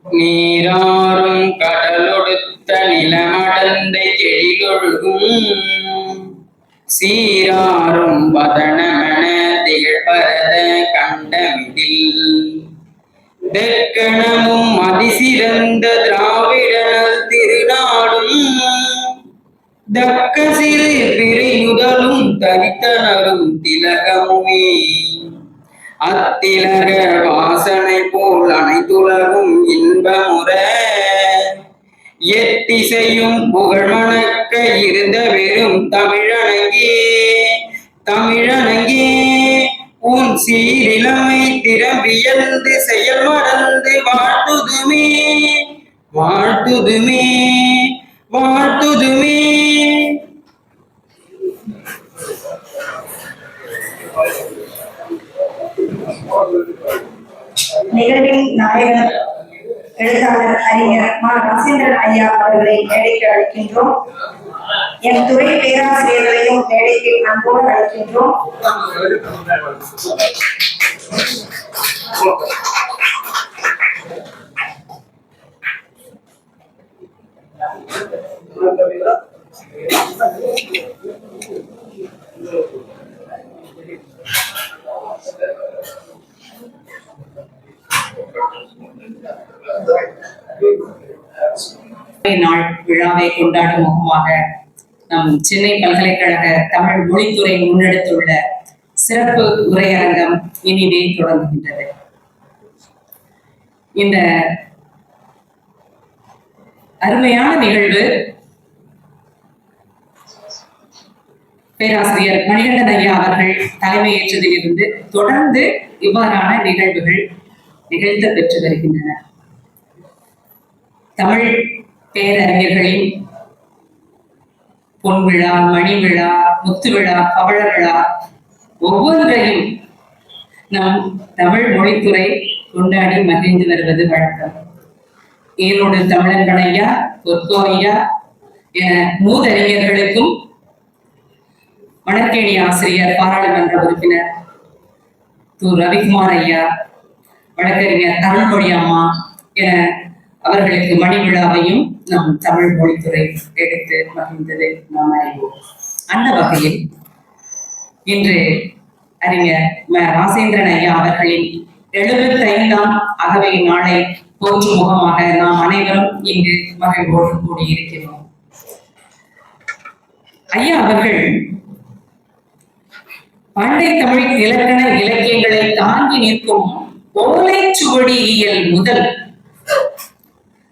நீராறும் கடலொடுத்த நிலமடந்தை எழிலொழுகும் சீராறும் வதனமென திகழ்பரத கண்டமிதில் தெற்கணமும் அதிசிறந்த திராவிடனல் திருநாடும் தக்க சிறு பிரியுதலும் தரித்தனரும் திலகமுமே அத்திலக வாசனை போல் அனைத்துலகும் இன்பமுற எத்திசையும் புகழ்மணக்க இருந்த வெறும் தமிழனங்கே தமிழனங்கே உன் சீரிழமை திறம்பியந்து செயல் மறந்து வாழ்த்துதுமே வாழ்த்துதுமே வாழ்த்துதுமே. நிகழ்வின் நாயகர் எழுத்தாளர் அறிஞர் மா ராசேந்திரன் ஐயா அவர்களை மேடைக்கு அழைக்கின்றோம். என் துறை பேராசிரியர்களையும் மேடைக்கு அன்போடு அழைக்கின்றோம். நாள் விழாவை கொண்டாடும் முகமாக நம் சென்னை பல்கலைக்கழக தமிழ் மொழித்துறை முன்னெடுத்துள்ள சிறப்பு உரையரங்கம் இனிதே தொடங்குகின்றது. இந்த அருமையான நிகழ்வு பேராசிரியர் மணிகண்டன் ஐயா அவர்கள் தலைமையேற்றதிலிருந்து தொடர்ந்து இவ்வாறான நிகழ்வுகள் நிகழ்த்த பெற்று வருகின்றன. தமிழ் பேரறிஞர்களின் பொன் விழா, மணி விழா, முத்து விழா, பவள விழா ஒவ்வொன்றையும் நம் தமிழ் மொழித்துறை கொண்டாடி மகிழ்ந்து வருவது வழக்கம். ஈரோடு தமிழன்பன் ஐயா, பொற்கோ ஐயா என மூதறிஞர்களுக்கும் வடக்கேணி ஆசிரியர், பாராளுமன்ற உறுப்பினர் ரவிக்குமார் ஐயா, வழக்கறிஞர் அருள்மொழி அம்மா என அவர்களுக்கு மணி விழாவையும் நம் தமிழ் மொழித்துறை எடுத்து மகிழ்ந்தது நாம் அறிவோம். அந்த வகையில் இன்று அறிஞர் ராசேந்திரன் ஐயா அவர்களின் 75ஆம் அகவை நாளை போற்றும் முகமாக நாம் அனைவரும் இங்கு மகிழ்வோடு கூடியிருக்கிறோம். ஐயா அவர்கள் பண்டை தமிழ் இலக்கண இலக்கியங்களை தாங்கி நிற்கும் ஓலைச்சுவடியியல் முதல்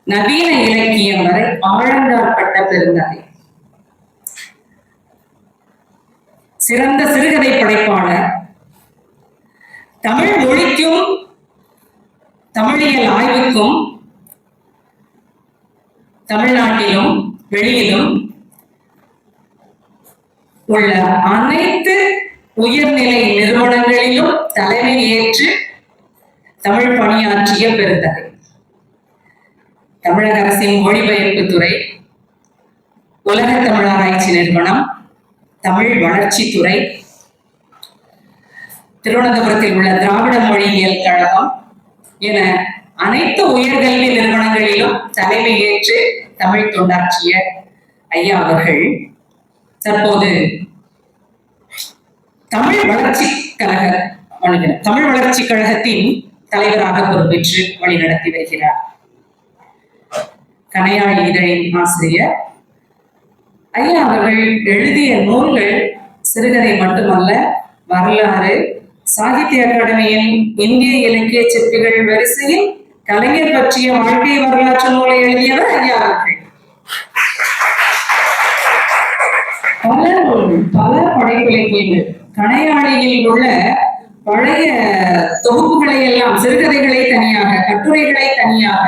நவீன இலக்கியம் வரை ஆழங்காற்பட்ட பெருந்தகை. சிறந்த சிறுகதை படைப்பாளர், தமிழ் மொழிக்கும் தமிழியல் ஆய்வுக்கும் தமிழ்நாட்டிலும் வெளியிலும் உள்ள அனைத்து உயர்நிலை நிறுவனங்களிலும் தலைமை ஏற்று தமிழ் பணியாற்றிய பெருந்தகை. தமிழக அரசின் மொழிபெயர்ப்பு துறை, உலக தமிழ் ஆராய்ச்சி நிறுவனம், தமிழ் வளர்ச்சித்துறை, திருவனந்தபுரத்தில் உள்ள திராவிட மொழியியல் கழகம் என அனைத்து உயர்கல்வி நிறுவனங்களிலும் தலைமை ஏற்று தமிழ் தொண்டாற்றிய ஐயா அவர்கள் தற்போது தமிழ் வளர்ச்சி கழகத்தின் தலைவராக பொறுப்பேற்று வழிநடத்தி வருகிறார். கணையாழி இதழின் ஆசிரியர். ஐயா அவர்கள் எழுதிய நூல்கள் சிறுகதை மட்டுமல்ல, வரலாறு, சாகித்ய அகாடமியின் இந்திய இலக்கிய சிற்பிகள் வரிசையில் கலைஞர் பற்றிய வாழ்க்கை வரலாற்று நூலை எழுதியவர் ஐயா அவர்கள். பல நூல்கள், பல படைப்பிலக்கியங்கள், கணையாழியில் உள்ள பழைய தொகுப்புகளை எல்லாம், சிறுகதைகளை தனியாக, கட்டுரைகளை தனியாக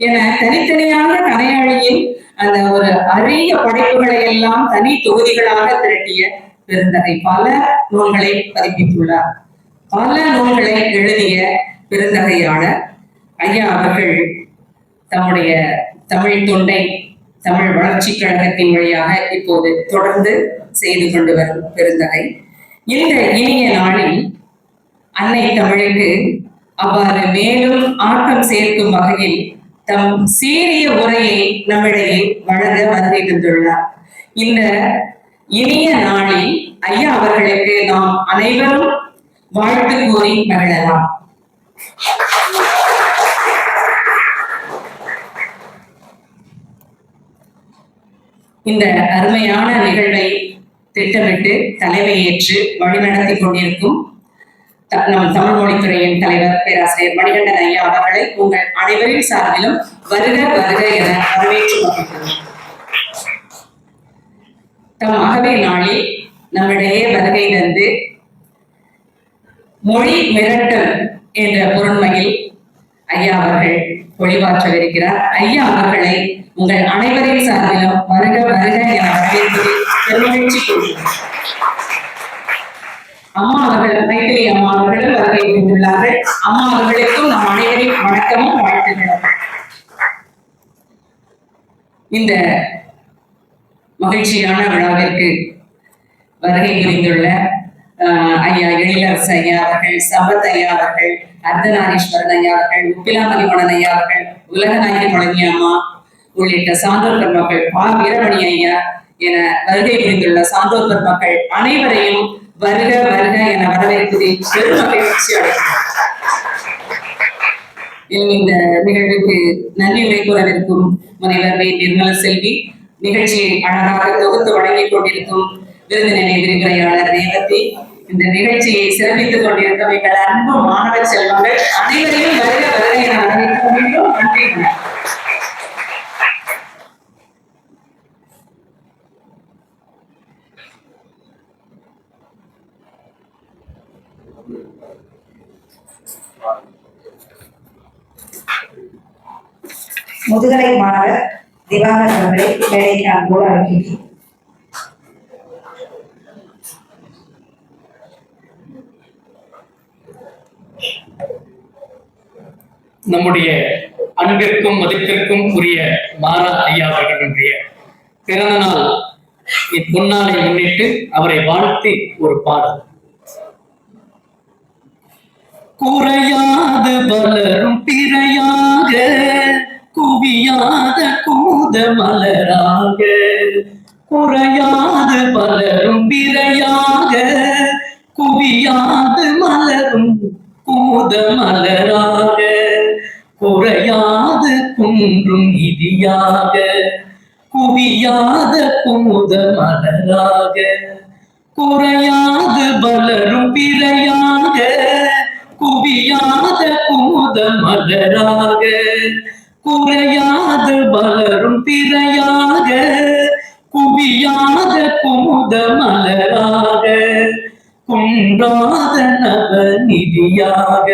என தனித்தனியாக கணையாழியில் அந்த ஒரு அரிய படைப்புகளை எல்லாம் தனி தொகுதிகளாக திரட்டிய பெருந்தகை. பல நூல்களை பதிப்பித்துள்ளார். பல நூல்களை எழுதிய பெருந்தகையாளர் ஐயா அவர்கள் தம்முடைய தமிழ் தொண்டை தமிழ் வளர்ச்சி கழகத்தின் வழியாக இப்போது தொடர்ந்து செய்து கொண்டு வரும் பெருந்தகை. இந்த இனிய நாளில் அன்னை தமிழுக்கு அவ்வாறு மேலும் ஆக்கம் சேர்க்கும் வகையில் தம் சீரிய உரையை நம்மிடையே வழங்க வருகை தந்துள்ளார். இந்த இனிய நாளில் ஐயா அவர்களுக்கு நாம் அனைவரும் வாழ்த்து கூறி மகிழலாம். இந்த அருமையான நிகழ்வை திட்டமிட்டு தலைமையேற்று வழிநடத்தி கொண்டிருக்கும் நம் தமிழ் மொழித்துறையின் தலைவர் பேராசிரியர் மணிகண்டன் ஐயா அவர்களை உங்கள் அனைவரின் சார்பிலும் வருக வருக என வரவேற்று வருகிறோம். தம் அகவை நாளில் நம்மிடையே வருகை தந்து மொழி மிரட்டல் என்ற பொருண்மையில் ஐயா அவர்கள் ஒளிவாற்றவிருக்கிறார். ஐயா அவர்களை உங்கள் அனைவரின் சார்பிலும் வருக வருக என வரவேற்பதில் பெருமகிழ்ச்சி கொள்கிறோம். அம்மா அவர்கள் மைத்திரி அம்மா அவர்களும் வருகை புரிந்துள்ளார்கள். அம்மா அவர்களுக்கும் நம் அனைவரின் வணக்கமும் வாழ்த்துக்களும். இந்த மகிழ்ச்சியான விழாவிற்கு வருகை புரிந்துள்ள ஐயா எழிலரசு ஐயா அவர்கள், சம்பத் ஐயா அவர்கள், அர்த்தநாரீஸ்வரன் ஐயா அவர்கள், உப்பிலாமணிமணன் ஐயா அவர்கள், உலகநாயகி பழனி அம்மா உள்ளிட்ட சான்றோர் பெருமக்கள், வீரமணி ஐயா என வருகை புரிந்துள்ள சான்றோர் பெருமக்கள் அனைவரையும் வருக வருக என வரவேற்பதில் பெரும் மகிழ்ச்சி அடைகிறோம். இந்த நிகழ்வுக்கு நன்றி உரை கூறவிருக்கும் முனைவர் வே. நிர்மல செல்வி, நிகழ்ச்சியை அழகாக தொகுத்து வழங்கிக் கொண்டிருக்கும் விருதுநிலை விரிவுரையாளர் ரேவதி, இந்த நிகழ்ச்சியை சிறப்பித்துக் கொண்டிருக்கும் எங்கள் அன்பு மாணவ செல்வங்கள் அனைவரையும் வருக வருக என வரவேற்க வேண்டும். நன்றி. முதுகலை மாணவர் திவாகர் அவர்களை மேடைக்கு அன்போடு அழைக்கின்றேன். நம்முடைய அன்பிற்கும் மதிப்பிற்கும் உரிய மாரா ஐயா அவர்களுடைய பிறந்த நாள் இந்நாளை முன்னிட்டு அவரை வாழ்த்தி ஒரு பாடல். குறையாது பலரும் பிறையாக, குவியாத கூத மலராக, குறையாது பலரும் பிறையாக, குவியாது மலரும் கூத மலராக, குறையாது குன்றும் இதியாக, குவியாத கூத மலராக, குறையாது பலரும் பிறையாக, குவியாத கூத மலராக, குறையாது பலரும் பிறையாக, குவியாத கூத மலராக, குன்றாத நவநிதியாக,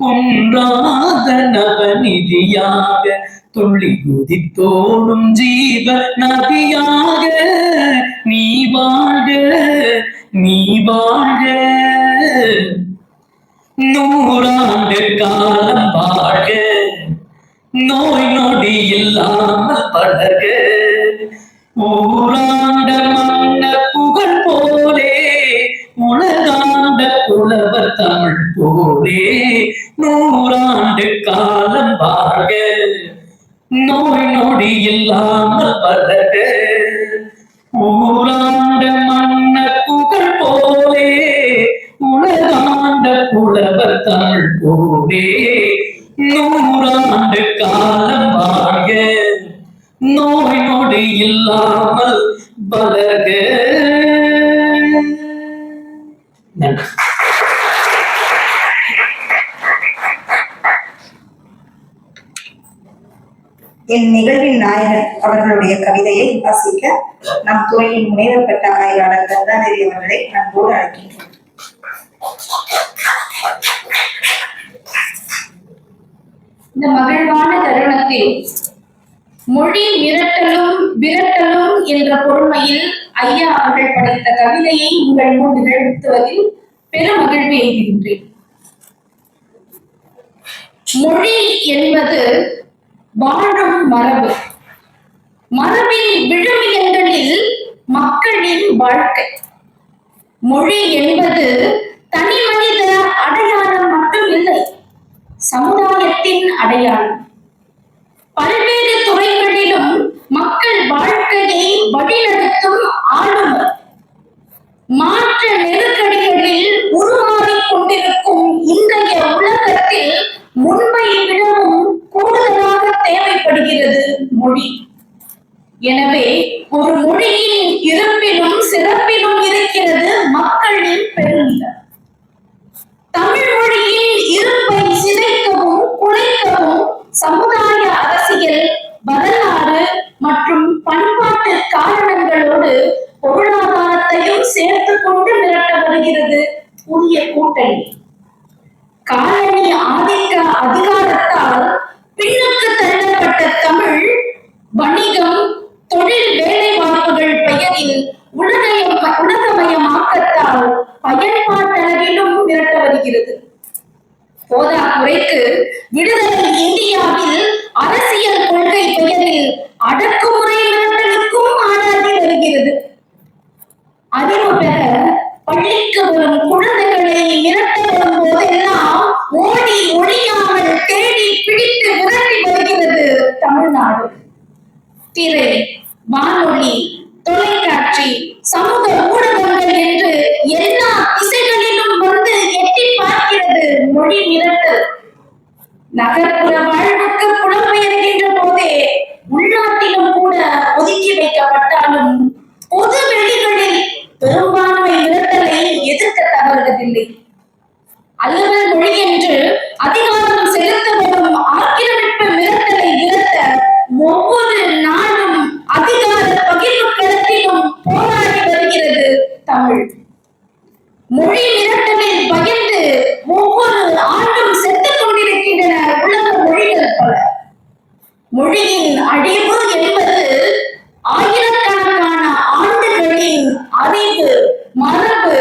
குன்றாத நவநிதியாக, துள்ளி குதித்தோடும் ஜீவ நதியாக, நீ வாழ்க நீ வாழ்க, நூறாண்டு காலம் வாழ்க, நோய் நொடி இல்லாமல் வளர்க, ஊராண்ட மன்ன புகழ் போலே, உலகாண்ட புலவர் தமிழ் போலே, நூறாண்டு காலம் வாழ்க, நோய் நொடி இல்லாமல் வளர்க, ஊராண்ட மன்ன புகழ் போலே, உலகாண்ட புலவர் தமிழ் போலே, நூறாண்டு காலம் வாழ்க, நோய் நொடி இல்லாமல் வளர்க. நன்றி. இந்நிகழ்வின் நாயகர் அவர்களுடைய கவிதையை வாசிக்க நம் துறையின் முனைவர் பெற்ற ஆய்வாளர் கந்தாநிதி அவர்களை அன்போடு அழைக்கின்றோம். இந்த மகிழ்வான தருணத்தில் மொழி மிரட்டலும் விரட்டலும் என்ற பொறுமையில் ஐயா அவர்கள் படைத்த கவிதையை உங்கள் முன் நிகழ்த்துவதில் பெரும் மகிழ்வு எய்துகின்றேன். மொழி என்பது வாழும் மரபு. மரபின் விழுமியங்களில் மக்களின் வாழ்க்கை. மொழி என்பது தனி மனித அடையாளம் மட்டும் இல்லை, சமுதாயத்தின் அடையாளம். பல்வேறு துறைகளிலும் மக்கள் வாழ்க்கையை வழிநடத்தும் ஆளுமை. மாற்ற நெருக்கடிகளில் உருமாறிக் கொண்டிருக்கும் இன்றைய உலகத்தில் முன்பை விடவும் கூடுதலாக தேவைப்படுகிறது மொழி. எனவே ஒரு மொழியின் இருப்பிலும் சிறப்பிலும் இருக்கிறது மக்களின் பெருமிதம். தமிழ் மொழியின் இருப்பை சிதைக்கவும் குலைக்கவும் சமுதாய, அரசியல், வரலாறு மற்றும் பண்பாட்டு காரணங்களோடு பொருளாதாரத்தையும் சேர்த்துக் கொண்டு மிரட்ட வருகிறது புதிய கூட்டணி. காலனி ஆதிக்க அதிகாரத்தால் பின்னுக்கு தள்ளப்பட்ட தமிழ் வணிகம், தொழில், வேலை வாய்ப்புகள் பெயரில் உலகமயமாக்கத்தால் பயன்பாட்டளவிலும் மிரட்ட வருகிறது. போதாக்குறைக்கு விடுதலை இந்தியாவில் அரசியல் கொள்கை பெயரில் அடக்குமுறை மிரட்டலுக்கும் ஆளாகி வருகிறது. அறிவு பெற பள்ளிக்கு வரும் குழந்தைகளை மிரட்ட வரும் போதெல்லாம் ஓடி ஒழியாமல் தேடி பிடித்து விரட்டி வருகிறது தமிழ்நாடு. திரை, வானொலி, தொலைக்காட்சி, சமூக ஊடகங்கள் என்று எல்லா திசைகளிலும் வந்து எட்டி பார்க்கிறது மொழி மிரட்டல். நகர்ப்புற வாழ்வுக்கு புலம்பெயர்கின்ற போதே உள்நாட்டிலும் கூட ஒதுக்கி வைக்கப்பட்டாலும் பொது வெளிகளில் பெரும்பான்மை மிரட்டலை எதிர்க்க தவறுவதில்லை. அலுவல் மொழி என்று அதிகாரம் செலுத்த வரும் ஆக்கிரமிப்பு மிரட்டலை நிறுத்த ஒவ்வொரு நாடும் அதிகார பகிர்வு களத்திலும் போராடி வருகிறது தமிழ். மொழி மிரட்டலில் பயந்து ஒவ்வொரு ஆண்டும் செத்துக் கொண்டிருக்கின்றன உலக மொழிகள் பல. மொழியின் அழிவு என்பது ஆயிரக்கணக்கான ஆண்டுகளின் அறிவு, மரபு,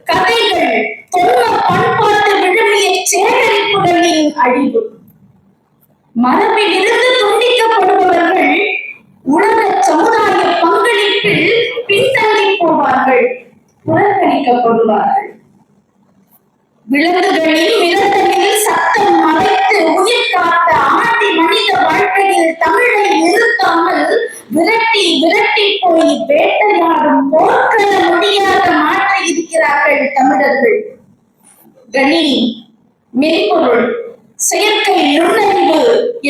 கதைகள், தொன்ம பண்பாட்டு விழுமிய சேகரிப்புகளின் அழிவு. மரபிலிருந்து துண்டிக்கப்படுபவர்கள் உலக சமுதாய பங்களிப்பில் பின்தங்கி போவார்கள், புறக்கணிக்கப்படுவார்கள். விலங்குகளின் விலங்குகளில் சத்தம் மறைத்து உயிர் காத்த ஆதி மனித வாழ்க்கையில் தமிழை நிறுத்தாமல் விரட்டி விரட்டி போய் வேட்டையாடும் போர்க்கள மொழியாக மாற்றி இருக்கிறார்கள் தமிழர்கள். கணினி, மென்பொருள், செயற்கை நுண்ணறிவு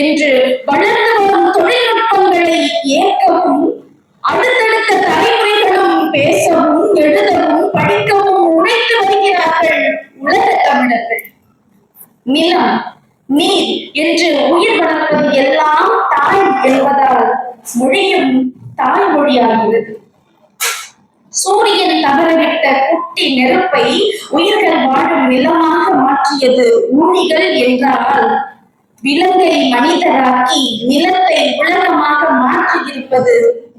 என்று வளர்ந்து வரும் தொழில்நுட்பங்களை ஏற்கவும் அடுத்தடுத்த தலைமுறைகளும் பேசவும், எழுதவும், படிக்கவும் உழைத்து வருகிறார்கள் உலக தமிழர்கள். நிலம், நீர் என்று உயிர் வளர்ப்பது எல்லாம் தாய் என்பதால் மொழியும் தாய்மொழியாகிறது. சூரியன் தவறவிட்ட குட்டி நெருப்பை உயிர்கள் வாழும் நிலமாக மாற்றியது ஊழிகள் என்றால், விலங்கை மனிதராக்கி நிலத்தை உலகமாக மாற்றியிருப்பது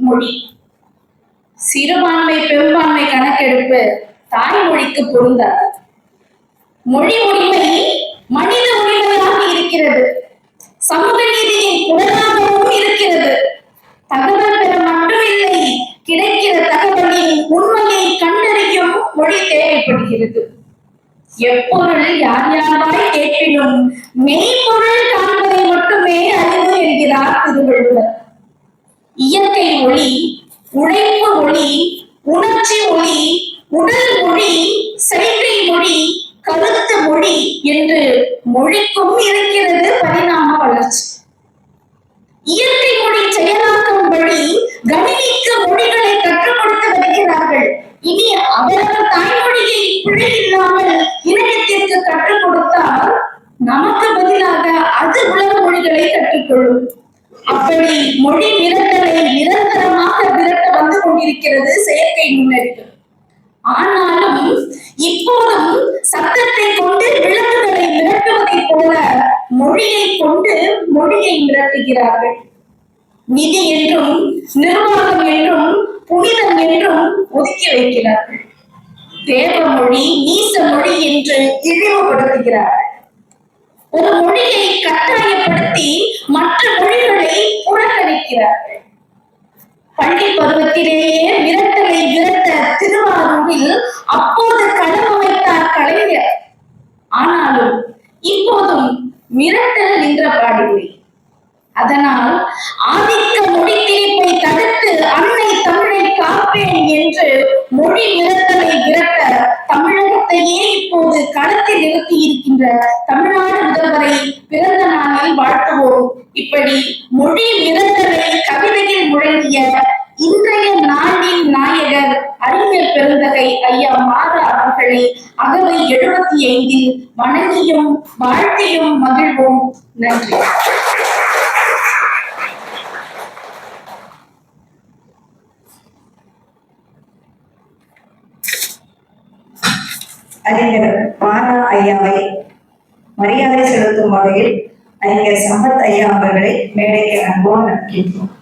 மொழி. சிறுபான்மை பெரும்பான்மை கணக்கெடுப்பு தாய்மொழிக்கு பொருந்தாது. மொழி உரிமை மனித உரிமையாக இருக்கிறது, சமூக நீதியின் குரலாகவும் இருக்கிறது. தகவல் பெற மட்டுமில்லை, கிடைக்கிற தகவலின் உண்மையை கண்டறியும் மொழி தேவைப்படுகிறது. எப்பொருள் யார் யாராய் கேட்பினும் மெய்ப்பொருள் காண்பதை மட்டுமே அறிவு என்கிறார் திருவள்ளுவர். இயற்கை ஒளி, உழைப்பு ஒளி, உணர்ச்சி ஒளி, உடல் மொழி, செய்கை மொழி, கருத்து மொழி என்று மொழிக்கும் இருக்கிறது பரிணாம வளர்ச்சி. இயற்கை மொழி செயலாக்கம் வழி கணினிக்கு மொழிகளை கற்றுக் கொடுத்து வருகிறார்கள். இனி அவரவர் தாய்மொழியை பிழை இல்லாமல் இணையத்திற்கு கற்றுக் கொடுத்தால் நமக்கு பதிலாக அது உலக மொழிகளை கற்றுக்கொள்ளும். அப்படி மொழி மிரட்டலை நிரந்தரமாக விரட்ட வந்து கொண்டிருக்கிறது செயற்கை நுண்ணறிவு. ஆனாலும் இப்போதும் சத்தத்தை கொண்டு விலங்குகளை மிரட்டுவதை போல மொழியை கொண்டு மொழியை மிரட்டுகிறார்கள். நிதி என்றும் நிர்வாகம் என்றும் புனிதம் என்றும் ஒதுக்கி வைக்கிறார்கள். தேவ மொழி, நீச மொழி என்று இழிவுபடுத்துகிறார்கள். ஒரு மொழியை கட்டாயப்படுத்தி மற்ற மொழிகளை புறக்கணிக்கிறார்கள். பள்ளி பருவத்திலேயே மிரட்டலை விரட்ட திருவாரூரில் அப்போது களம் அமைத்தார் கலைஞர். ஆனாலும் இப்போதும் மிரட்டல் நின்ற பாடில்லை. அதனால் ஆதிக்க மொழி திணிப்பை தடுத்து அன்னை தமிழை காப்பேன் என்று மொழி மிரட்டலை விரட்ட தமிழகத்தையே இப்போது களத்தில் நிறுத்தி இருக்கின்ற தமிழ்நாடு முதல்வரை பிறந்த நாளில் வாழ்த்துவோம். இப்படி மொழி மிரட்டலை கவிதையில் முழங்கிய இன்றைய நாளின் நாயகர் அறிஞர் பெருந்தகை ஐயா மாறா அவர்களை அகவை 75 வணங்கியும் வாழ்த்தியும் மகிழ்வோம். நன்றி. அறிஞர் மாறா ஐயாவை மரியாதை செலுத்தும் வகையில் அறிஞர் சம்பத் ஐயா அவர்களை மேடைக்கு அன்போடு அழைக்கின்றோம்.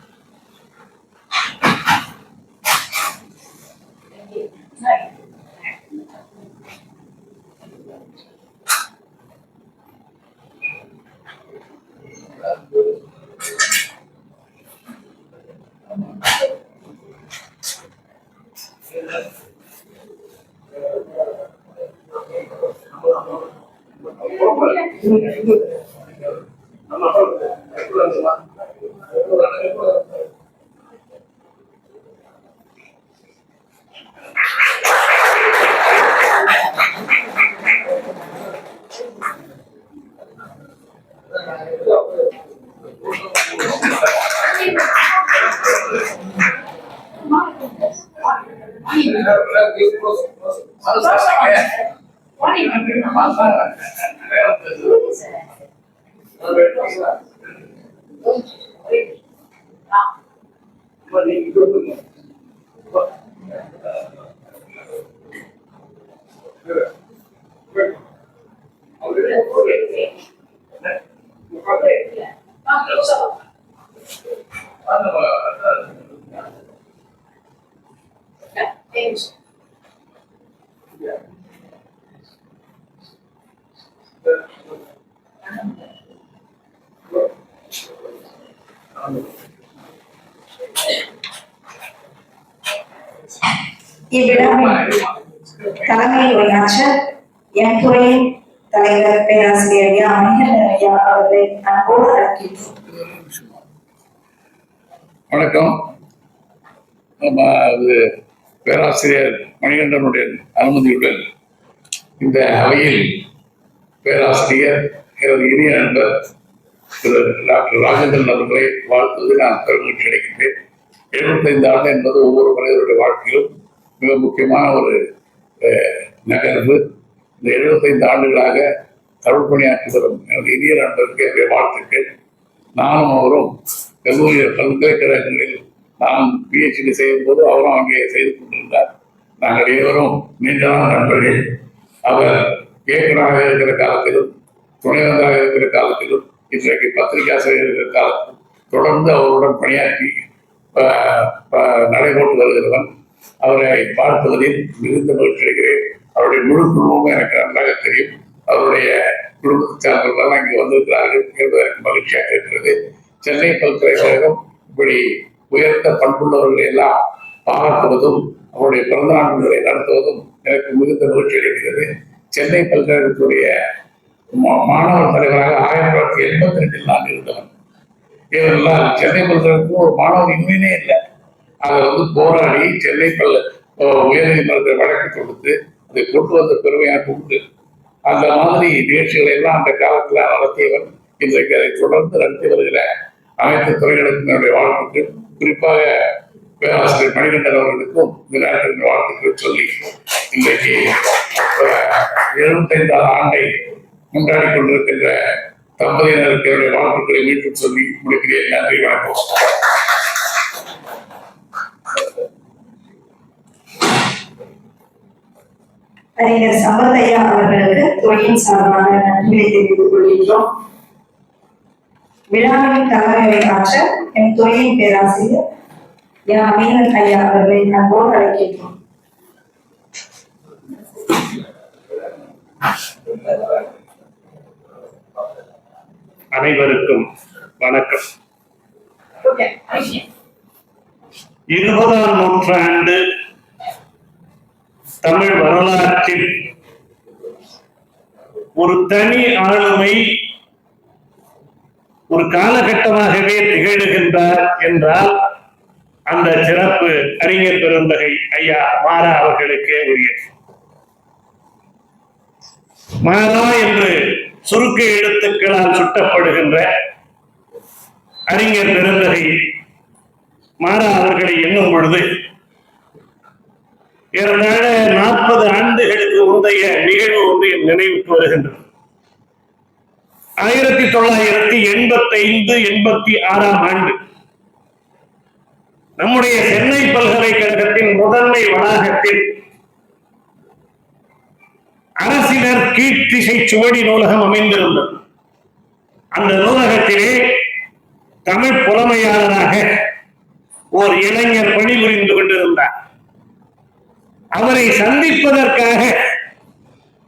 இவ்விழாவில் தலைமை உரையாற்ற என் துறையின் தலைவர் பேராசிரியர் ஐயா மணிகண்டன் ஐயா அவர்களை அன்போடு அழைக்கின்றோம். வணக்கம். பேராசிரியர் மணிகண்டனுடைய அனுமதியுடன் இந்த அவையில் பேராசிரியர் எனது இனிய நண்பர் திரு டாக்டர் ராஜேந்திரன் அவர்களை வாழ்த்துவதில் நான் பெருமகிழ்ச்சி அடைகின்றேன். 75 ஆண்டு என்பது ஒவ்வொரு மனிதருடைய வாழ்க்கையிலும் மிக முக்கியமான ஒரு நகர்வு. இந்த 75 ஆண்டுகளாக தமிழ் பணியாற்றி வரும் எனது இனிய நண்பருக்கு என்னுடைய வாழ்த்துக்கள். நானும் அவரும் பல்கலைக்கழகங்களில் நான் PhD செய்யும் போது அவரும் அங்கே செய்து கொண்டிருந்தார். நாங்கள் இருவரும் நீண்டமான நண்பர்கள். அவர் இயக்குநராக இருக்கிற காலத்திலும் துணைவராக இருக்கிற காலத்திலும் இன்றைக்கு பத்திரிகையாசிரியர் இருக்கிற காலத்திலும் தொடர்ந்து அவருடன் பணியாற்றி நடைபோட்டு வருகிறவன். அவரை பார்ப்பதில் மிகுந்த மகிழ்ச்சி அடைகிறேன். அவருடைய முழு குடும்பமும் எனக்கு நன்றாக தெரியும். அவருடைய குடும்பத்தை சார்ந்தவர்கள் இங்கே வந்திருக்கிறார்கள் என்பது எனக்கு மகிழ்ச்சியாக இருக்கிறது. சென்னை பல்கலைக்கழகம் இப்படி உயர்ந்த பண்புள்ளவர்களை எல்லாம் பாராட்டுவதும் அவருடைய பிறந்த நாட்களை நடத்துவதும் எனக்கு மிகுந்த மகிழ்ச்சி அளிக்கிறது. சென்னை பல்கலைக்கழகத்துடைய மாணவர் தலைவராக 1982 நான் இருந்தவன். இதெல்லாம் சென்னை பல்கலைக்கழகத்துக்கு ஒரு மாணவர் இன்னுமே இல்லை. அதை போராடி சென்னை உயர்நீதிமன்றத்தை வழக்கு கொடுத்து அதை கொண்டு வந்த பெருமையாக உண்டு. அந்த மாதிரி நிகழ்ச்சிகளை எல்லாம் அந்த காலத்தில் நடத்தியவன். இன்றைக்கு அதை தொடர்ந்து நடத்தி வருகிற அனைத்து துறைகளுக்கும் என்னுடைய வாழ்த்துக்கள். குறிப்பாக பேராசிரியர் மணிகண்டன் அவர்களுக்கும் இந்த நேரத்தில் வாழ்த்துக்கள் சொல்லி இன்றைக்கு 75 ஆண்டை கொண்டாடி கொண்டிருக்கின்ற தம்பதியினருக்கு என்னுடைய வாழ்த்துக்களை மீண்டும் சொல்லி முடிக்கிறேன். நன்றி, வணக்கம். அறிஞர் சம்பத் ஐயா அவர்களுக்கு துறையின் சார்பான நன்றியை தெரிவித்துக் கொள்கின்றோம். விழாவின் தலைமையை ஆற்ற என் துறையின் பேராசிரியர் மணிகண்டன் ஐயா அவர்களை அன்போடு அழைக்கின்றோம். அனைவருக்கும் வணக்கம். 20ஆம் நூற்றாண்டு தமிழ் வரலாற்றில் ஒரு தனி ஆளுமை ஒரு காலகட்டமாகவே திகழ்கின்றார் என்றால் அந்த சிறப்பு அறிஞர் பெருந்தகை ஐயா மாரா அவர்களுக்கே உரியது. மாரா என்று சுருக்க எழுத்துக்களால் சுட்டப்படுகின்ற அறிஞர் பெருந்தகை மாரா அவர்களை எண்ணும் பொழுது ஏறத்தாழ 40 ஆண்டுகளுக்கு முந்தைய நிகழ்வு ஒன்று என் நினைவுக்கு வருகின்றது. 1985-86ஆம் ஆண்டு நம்முடைய சென்னை பல்கலைக்கழகத்தின் முதன்மை வளாகத்தில் அரசினர் கீழ்த்திசை சுவடி நூலகம் அமைந்திருந்தது. அந்த நூலகத்திலே தமிழ் புலமையாளராக ஓர் இளைஞர் பணிபுரிந்து கொண்டிருந்தார். அவரை சந்திப்பதற்காக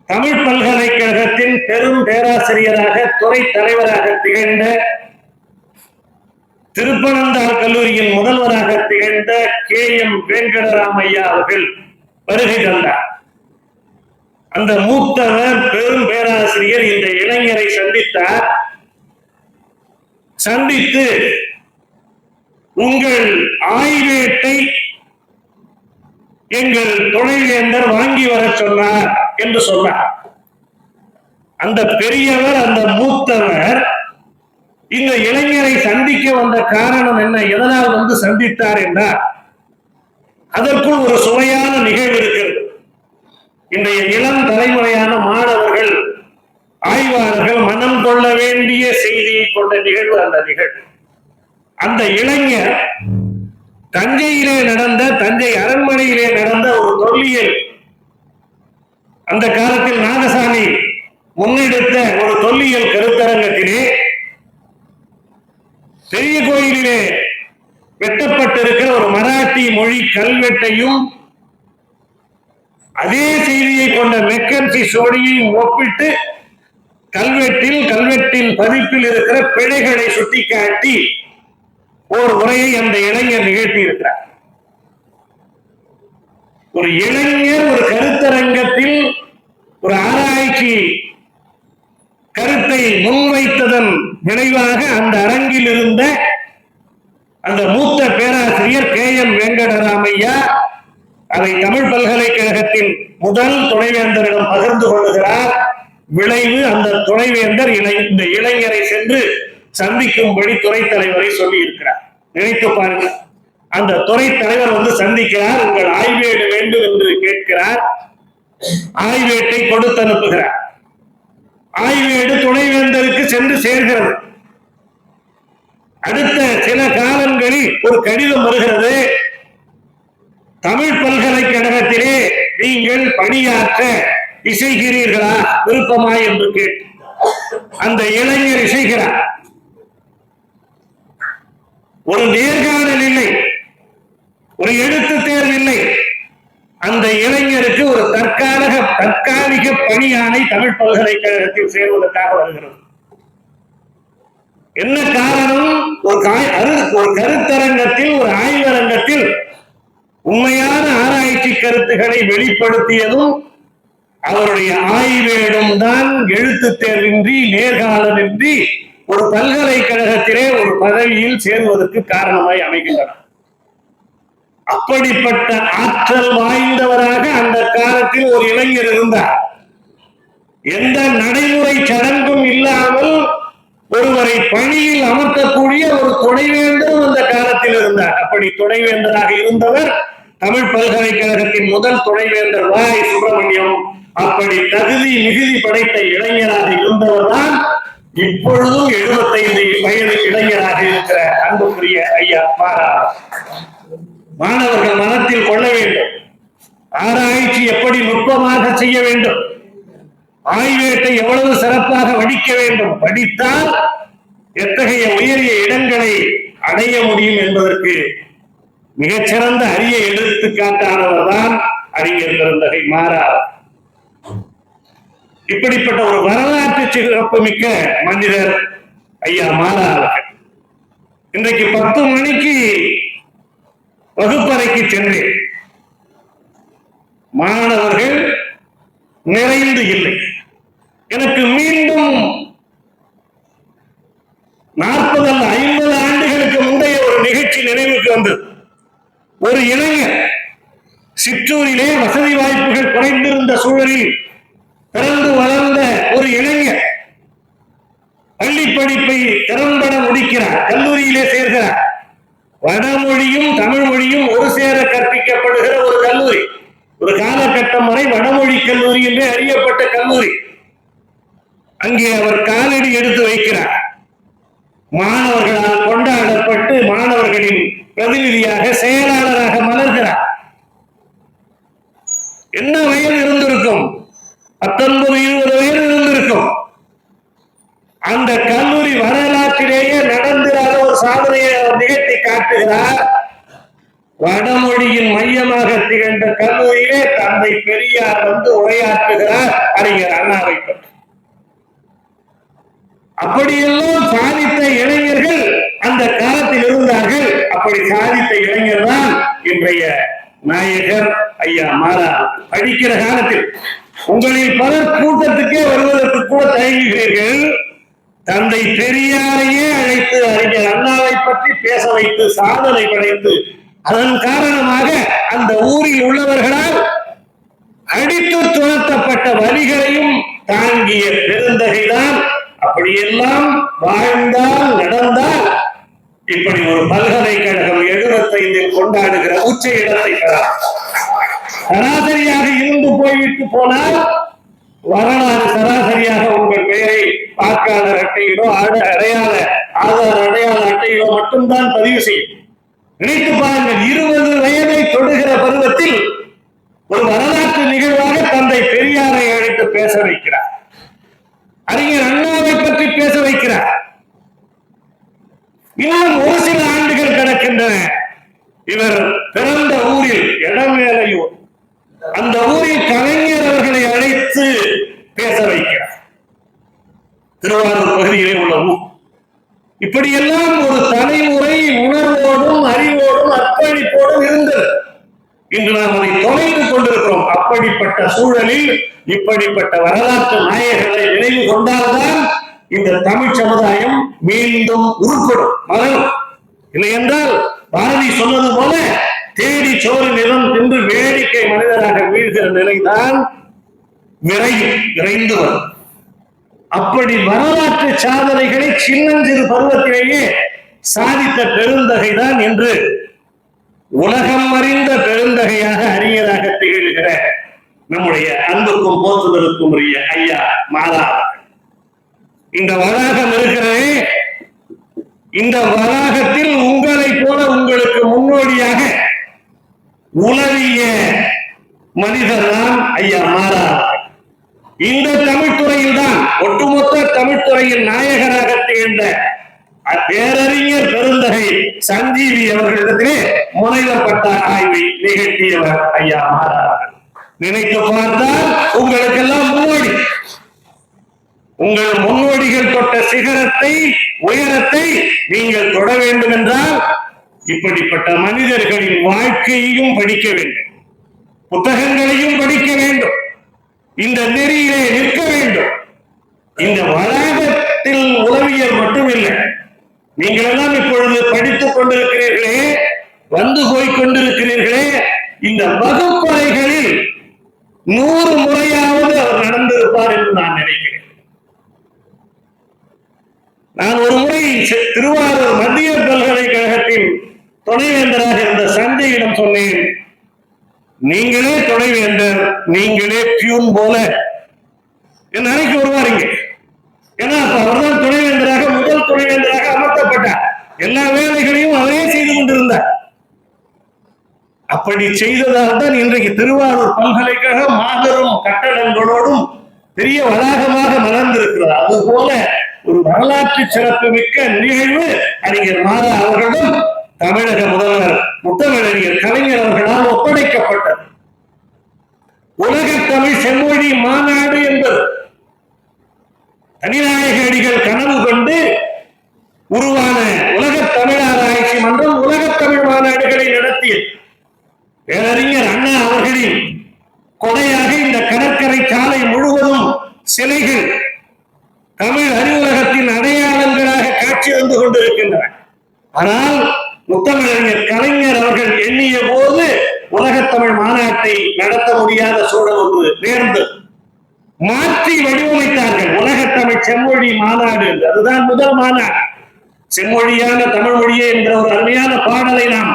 தமிழ் பல்கலைக்கழகத்தின் பெரும் பேராசிரியராக துறை தலைவராக திகழ்ந்த திருப்பனந்தாள் கல்லூரியின் முதல்வராக திகழ்ந்த KM வெங்கடராமையா அவர்கள் வருகை தந்தார். அந்த மூத்தவர் பெரும் பேராசிரியர் இந்த இளைஞரை சந்தித்தார். சந்தித்து உங்கள் ஆய்வேட்டை எங்கள் துணைவேந்தர் வாங்கி வர சொன்னார் என்று சொன்னார். அந்த பெரியவர், அந்த மூத்தவர் இந்த இளைஞரை சந்திக்க வந்த காரணம் என்ன, எதனால் வந்து சந்தித்தார் என்றால் அதற்குள் ஒரு சுவையான நிகழ்வு இருக்கிறது. இன்றைய இளம் தலைமுறையான மாணவர்கள், ஆய்வாளர்கள் மனம் கொள்ள வேண்டிய செய்தியை கொண்ட நிகழ்வு அந்த நிகழ்வு. அந்த இளைஞர் தஞ்சையிலே நடந்த, தஞ்சை அரண்மனையிலே நடந்த ஒரு தொல்லியல், அந்த காலத்தில் நாகசாமி முன்னெடுத்த ஒரு தொல்லியல் கருத்தரங்கத்திலே பெரிய கோயிலிலே வெட்டப்பட்டிருக்கிற ஒரு மராட்டி மொழி கல்வெட்டையும் அதே செய்தியை கொண்ட மெக்கன்சி சோடியையும் ஒப்பிட்டு கல்வெட்டின் பதிப்பில் இருக்கிற பிழைகளை சுட்டிக்காட்டி ஒரு உரையை அந்த இளைஞர் நிகழ்த்தி இருக்கிறார். ஒரு இளைஞர் ஒரு கருத்தரங்கத்தில் ஒரு ஆராய்ச்சி கருத்தை முன்வைத்ததன் நினைவாக அந்த அரங்கில் இருந்த அந்த மூத்த பேராசிரியர் KM வெங்கடராமையா அதை தமிழ் பல்கலைக்கழகத்தின் முதல் துணைவேந்தரிடம் பகிர்ந்து கொள்கிறார். விளைவு, அந்த துணைவேந்தர் இந்த இளைஞரை சென்று சந்திக்கும்படி துறை தலைவரை சொல்லி இருக்கிறார். நினைத்து பாருங்கள், அந்த துறை தலைவர் வந்து சந்திக்கிறார். உங்கள் ஆய்வேடு வேண்டும் என்று கேட்கிறார். ஆய்வேட்டை கொடுத்து அனுப்புகிறார். ஆய்வேடு துணைவேந்தருக்கு சென்று சேர்கிறது. அடுத்த சில காலங்களில் ஒரு கடிதம் வருகிறது. தமிழ் பல்கலைக்கழகத்திலே நீங்கள் பணியாற்ற இசைகிறீர்களா, விருப்பமா என்று கேட்டு அந்த இளைஞர் இசைக்கிறார். ஒரு நேர்காணல் இல்லை, ஒரு எழுத்து தேர்வு இல்லை. அந்த இளைஞருக்கு ஒரு தற்காலிக பணியாணை தமிழ் பல்கலைக்கழகத்தில் சேர்வதற்காக வருகிறது. என்ன காரணம்? ஒரு கருத்தரங்கத்தில், ஒரு ஆய்வரங்கத்தில் உண்மையான ஆராய்ச்சி கருத்துக்களை வெளிப்படுத்தியதும் அவருடைய ஆய்வேடும் தான் எழுத்து தேர்வின்றி, நேர்காணலின்றி ஒரு பல்கலைக்கழகத்திலே ஒரு பதவியில் சேருவதற்கு காரணமாய் அமைகின்றன. அப்படிப்பட்ட ஆற்றல் வாய்ந்தவராக அந்த காலத்தில் ஒரு இளைஞர் இருந்தார். எந்த நடைமுறை சடங்கும் இல்லாமல் ஒருவரை பணியில் அமர்த்தக்கூடிய ஒரு துணைவேந்தரும் அந்த காலத்தில் இருந்தார். அப்படி துணைவேந்தராக இருந்தவர் தமிழ் பல்கலைக்கழகத்தின் முதல் துணைவேந்தர் வாய் சுப்பிரமணியம். அப்படி தகுதி மிகுதி படைத்த இளைஞராக இருந்தவர் தான் இப்பொழுதும் 75 வயது இளைஞராக இருக்கிற அன்புக்குரிய ஐயா மாரா. மாணவர்கள் மனத்தில் கொள்ள வேண்டும், ஆராய்ச்சி எப்படி நுட்பமாக செய்ய வேண்டும், ஆய்வேட்டை எவ்வளவு சிறப்பாக வடிக்க வேண்டும், படித்தால் எத்தகைய உயரிய இடங்களை அடைய முடியும் என்பதற்கு மிகச்சிறந்த அரிய எடுத்துக்காட்டானவர் தான் அறிஞர் பெருந்தகை மாரா. இப்படிப்பட்ட ஒரு வரலாற்று சிறப்பு மிக்க மனிதர் ஐயா மாரா அவர்கள். இன்றைக்கு 10 மணிக்கு வகுப்பறைக்கு சென்றேன். மாணவர்கள் நிறைந்து இல்லை. எனக்கு மீண்டும் 40 அல்ல 50 ஆண்டுகளுக்கு முந்தைய ஒரு நிகழ்ச்சி நினைவுக்கு வந்தது. ஒரு இளைஞர் சிற்றூரிலே வசதி வாய்ப்புகள் குறைந்திருந்த சூழலில் பிறந்து வளர்ந்த ஒரு இளைஞர் பள்ளி படிப்பை திறம்பட முடிக்கிறார், கல்லூரியிலே சேர்கிறார். வடமொழியும் தமிழ் மொழியும் ஒரு சேர கற்பிக்கப்படுகிற ஒரு கல்லூரி. ஒரு காலகட்டம் வரை வடமொழி கல்லூரி என்று அறியப்பட்ட கல்லூரி. அங்கே அவர் காலடி எடுத்து வைக்கிறார். மாணவர்களால் கொண்டாடப்பட்டு மாணவர்களின் பிரதிநிதியாக செயலாளராக மலர்கிறார். என்ன வயது இருந்திருக்கும்? 19-20 வயது இருந்திருக்கும். அந்த கல்லூரி வரலாற்றிலேயே நடந்திராத ஒரு சாதனையை நிகழ்த்தி காட்டுகிறார். வடமொழியின் மையமாக திகழ்ந்த கல்லூரியிலே தந்தை பெரியார் வந்து உரையாற்றுகிறார் அறிஞர் அண்ணாவை பற்றி. அப்படியெல்லாம் சாதித்த இளைஞர்கள் அந்த காலத்தில் இருந்தார்கள். அப்படி சாதித்த இளைஞர் தான் இன்றைய நாயகர் ஐயா மாரா. படிக்கிற காலத்தில் உங்களில் பலர் கூட்டத்துக்கே வருவதற்கு கூட தயங்குகிறீர்கள். தந்தை பெரியாரையே அழைத்து அறிஞர் அண்ணாவை பற்றி பேச வைத்து சாதனை படைத்து அதன் காரணமாக அந்த ஊரில் உள்ளவர்களால் அடித்து துரத்தப்பட்ட வழிகளையும் தாங்கிய பெருந்தகைதான். அப்படியெல்லாம் வாழ்ந்தால் நடந்தால் இப்படி ஒரு பல்கலைக்கழகம் 75 கொண்டாடுகிற உச்ச இடத்தை பெறார். சராசரியாக இருந்து போய்விட்டு போனால் வரலாறு சராசரியாக உங்கள் பெயரை வாக்காளர் அட்டையிலோ அடையாள ஆதார அடையாள அட்டையிலோ மட்டும்தான் பதிவு செய்யும். நினைத்து பாருங்கள், 20 வயதை தொடுகிற பருவத்தில் ஒரு வரலாற்று நிகழ்வாக தந்தை பெரியாரை அழைத்து பேச வைக்கிறார். அறிஞர் அண்ணாவை பற்றி பேச வைக்கிறார். இன்னும் ஒரு சில ஆண்டுகள் கிடக்கின்றன. இவர் பிறந்த ஊரில் இடமேலையூர், அந்த ஊரில் கலைஞர் அவர்களை அழைத்து பேச வைக்கிறார். திருவாரூர் பகுதியிலே உள்ள ஊர். இப்படியெல்லாம் ஒரு தலைமுறை உணர்வோடும் அறிவோடும் அர்ப்பணிப்போடும் இருந்தது. இன்று நாம் அதை தொலைத்து கொண்டிருக்கிறோம். அப்படிப்பட்ட சூழலில் இப்படிப்பட்ட வரலாற்று நாயகர்களை நினைவு கொண்டால்தான் இந்த தமிழ் சமுதாயம் மீண்டும் உருப்படும், மலரும். இல்லை என்றால் பாரதி சொன்னது போல தேடி சோறு நிலம் தின்று வேடிக்கை மனிதராக வீழ்கிற நிலைதான் விரைந்து வரும். அப்படி வரலாற்று சாதனைகளை சின்னஞ்சிறு பருவத்திலேயே சாதித்த பெருந்தகைதான் என்று உலகம் அறிந்த பெருந்தகையாக அறிஞராக திகழ்கிற நம்முடைய அன்புக்கும் போற்றுதலுக்கும் உரிய ஐயா மாரா. இந்த வளாகம் இருக்கிறதே, இந்த வளாகத்தில் உங்களை போல உங்களுக்கு முன்னோடியாக உலவிய மனிதர் தான் ஐயா மாரா. இந்த தமிழ்துறையில் தான் ஒட்டுமொத்த தமிழ்துறையின் நாயகராக திகழ்ந்த பேரறிஞர் பெருந்தகை சஞ்சீவி அவர்களிடத்திலே முனைவர் பட்ட ஆய்வை நிகழ்த்தியவர் ஐயா மாரா. நினைத்து பார்த்தால் உங்களுக்கெல்லாம் முன்னோடி. உங்கள் முன்னோடிகள் தொட்ட சிகரத்தை, உயரத்தை நீங்கள் தொட வேண்டும் என்றால் இப்படிப்பட்ட மனிதர்களின் வாழ்க்கையையும் படிக்க வேண்டும், புத்தகங்களையும் படிக்க வேண்டும், இந்த நெறியிலே நிற்க வேண்டும். இந்த வளாகத்தில் உளவியல் மட்டுமில்லை, நீங்கள் எல்லாம் இப்பொழுது படித்துக் கொண்டிருக்கிறீர்களே, வந்து போய் கொண்டிருக்கிறீர்களே, இந்த வகுப்பறைகளில் 100 முறையாவது அவர் நடந்திருப்பார் என்று நான் நினைக்கிறேன். நான் ஒரு முறை திருவாரூர் மத்திய பல்கலைக்கழகத்தின் துணைவேந்தராக இருந்த சஞ்சயிடம் சொன்னேன், நீங்களே துணைவேந்தர், நீங்களே பியூன் போல என் அறைக்கு வருவாருங்க. ஏன்னா அவர்தான் துணைவேந்தராக, முதல் துணைவேந்தராக அமர்த்தப்பட்டார். எல்லா வேலைகளையும் அவரே செய்து கொண்டிருந்தார். அப்படி செய்ததால் தான் இன்றைக்கு திருவாரூர் பல்கலைக்கழகம் மாபெரும் கட்டடங்களோடும் பெரிய வளாகமாக மலர்ந்திருக்கிறது. அதுபோல ஒரு வரலாற்று சிறப்பு மிக்க நிகழ்வு அறிஞர் மாரா அவர்களும் தமிழக முதல்வர் முத்தமிழறிஞர் கலைஞர் அவர்களால் ஒப்படைக்கப்பட்டது. உலக தமிழ் செம்மொழி மாநாடு என்பது தனிநாயக அடிகள் கனவு கொண்டு உருவான உலக தமிழ் ஆராய்ச்சி மன்றம் உலக தமிழ் மாநாடுகளை நடத்தியது. கொடையாக இந்த கடற்கரை சாலை முழுவதும் சிலைகள் தமிழ் அறிவுலகத்தின் அடையாளங்களாக காட்சி வந்து கொண்டிருக்கின்றன. ஆனால் முத்தமிழறிஞர் கலைஞர் அவர்கள் எண்ணிய போது உலகத்தமிழ் மாநாட்டை நடத்த முடியாத சூழல் ஒன்று நேர்ந்தது. மாற்றி வடிவமைத்தார்கள் உலகத்தமிழ் செம்மொழி மாநாடு. அதுதான் முதல் மாநாடு. செம்மொழியான தமிழ் மொழியே என்கிற ஒரு அருமையான பாடலை நாம்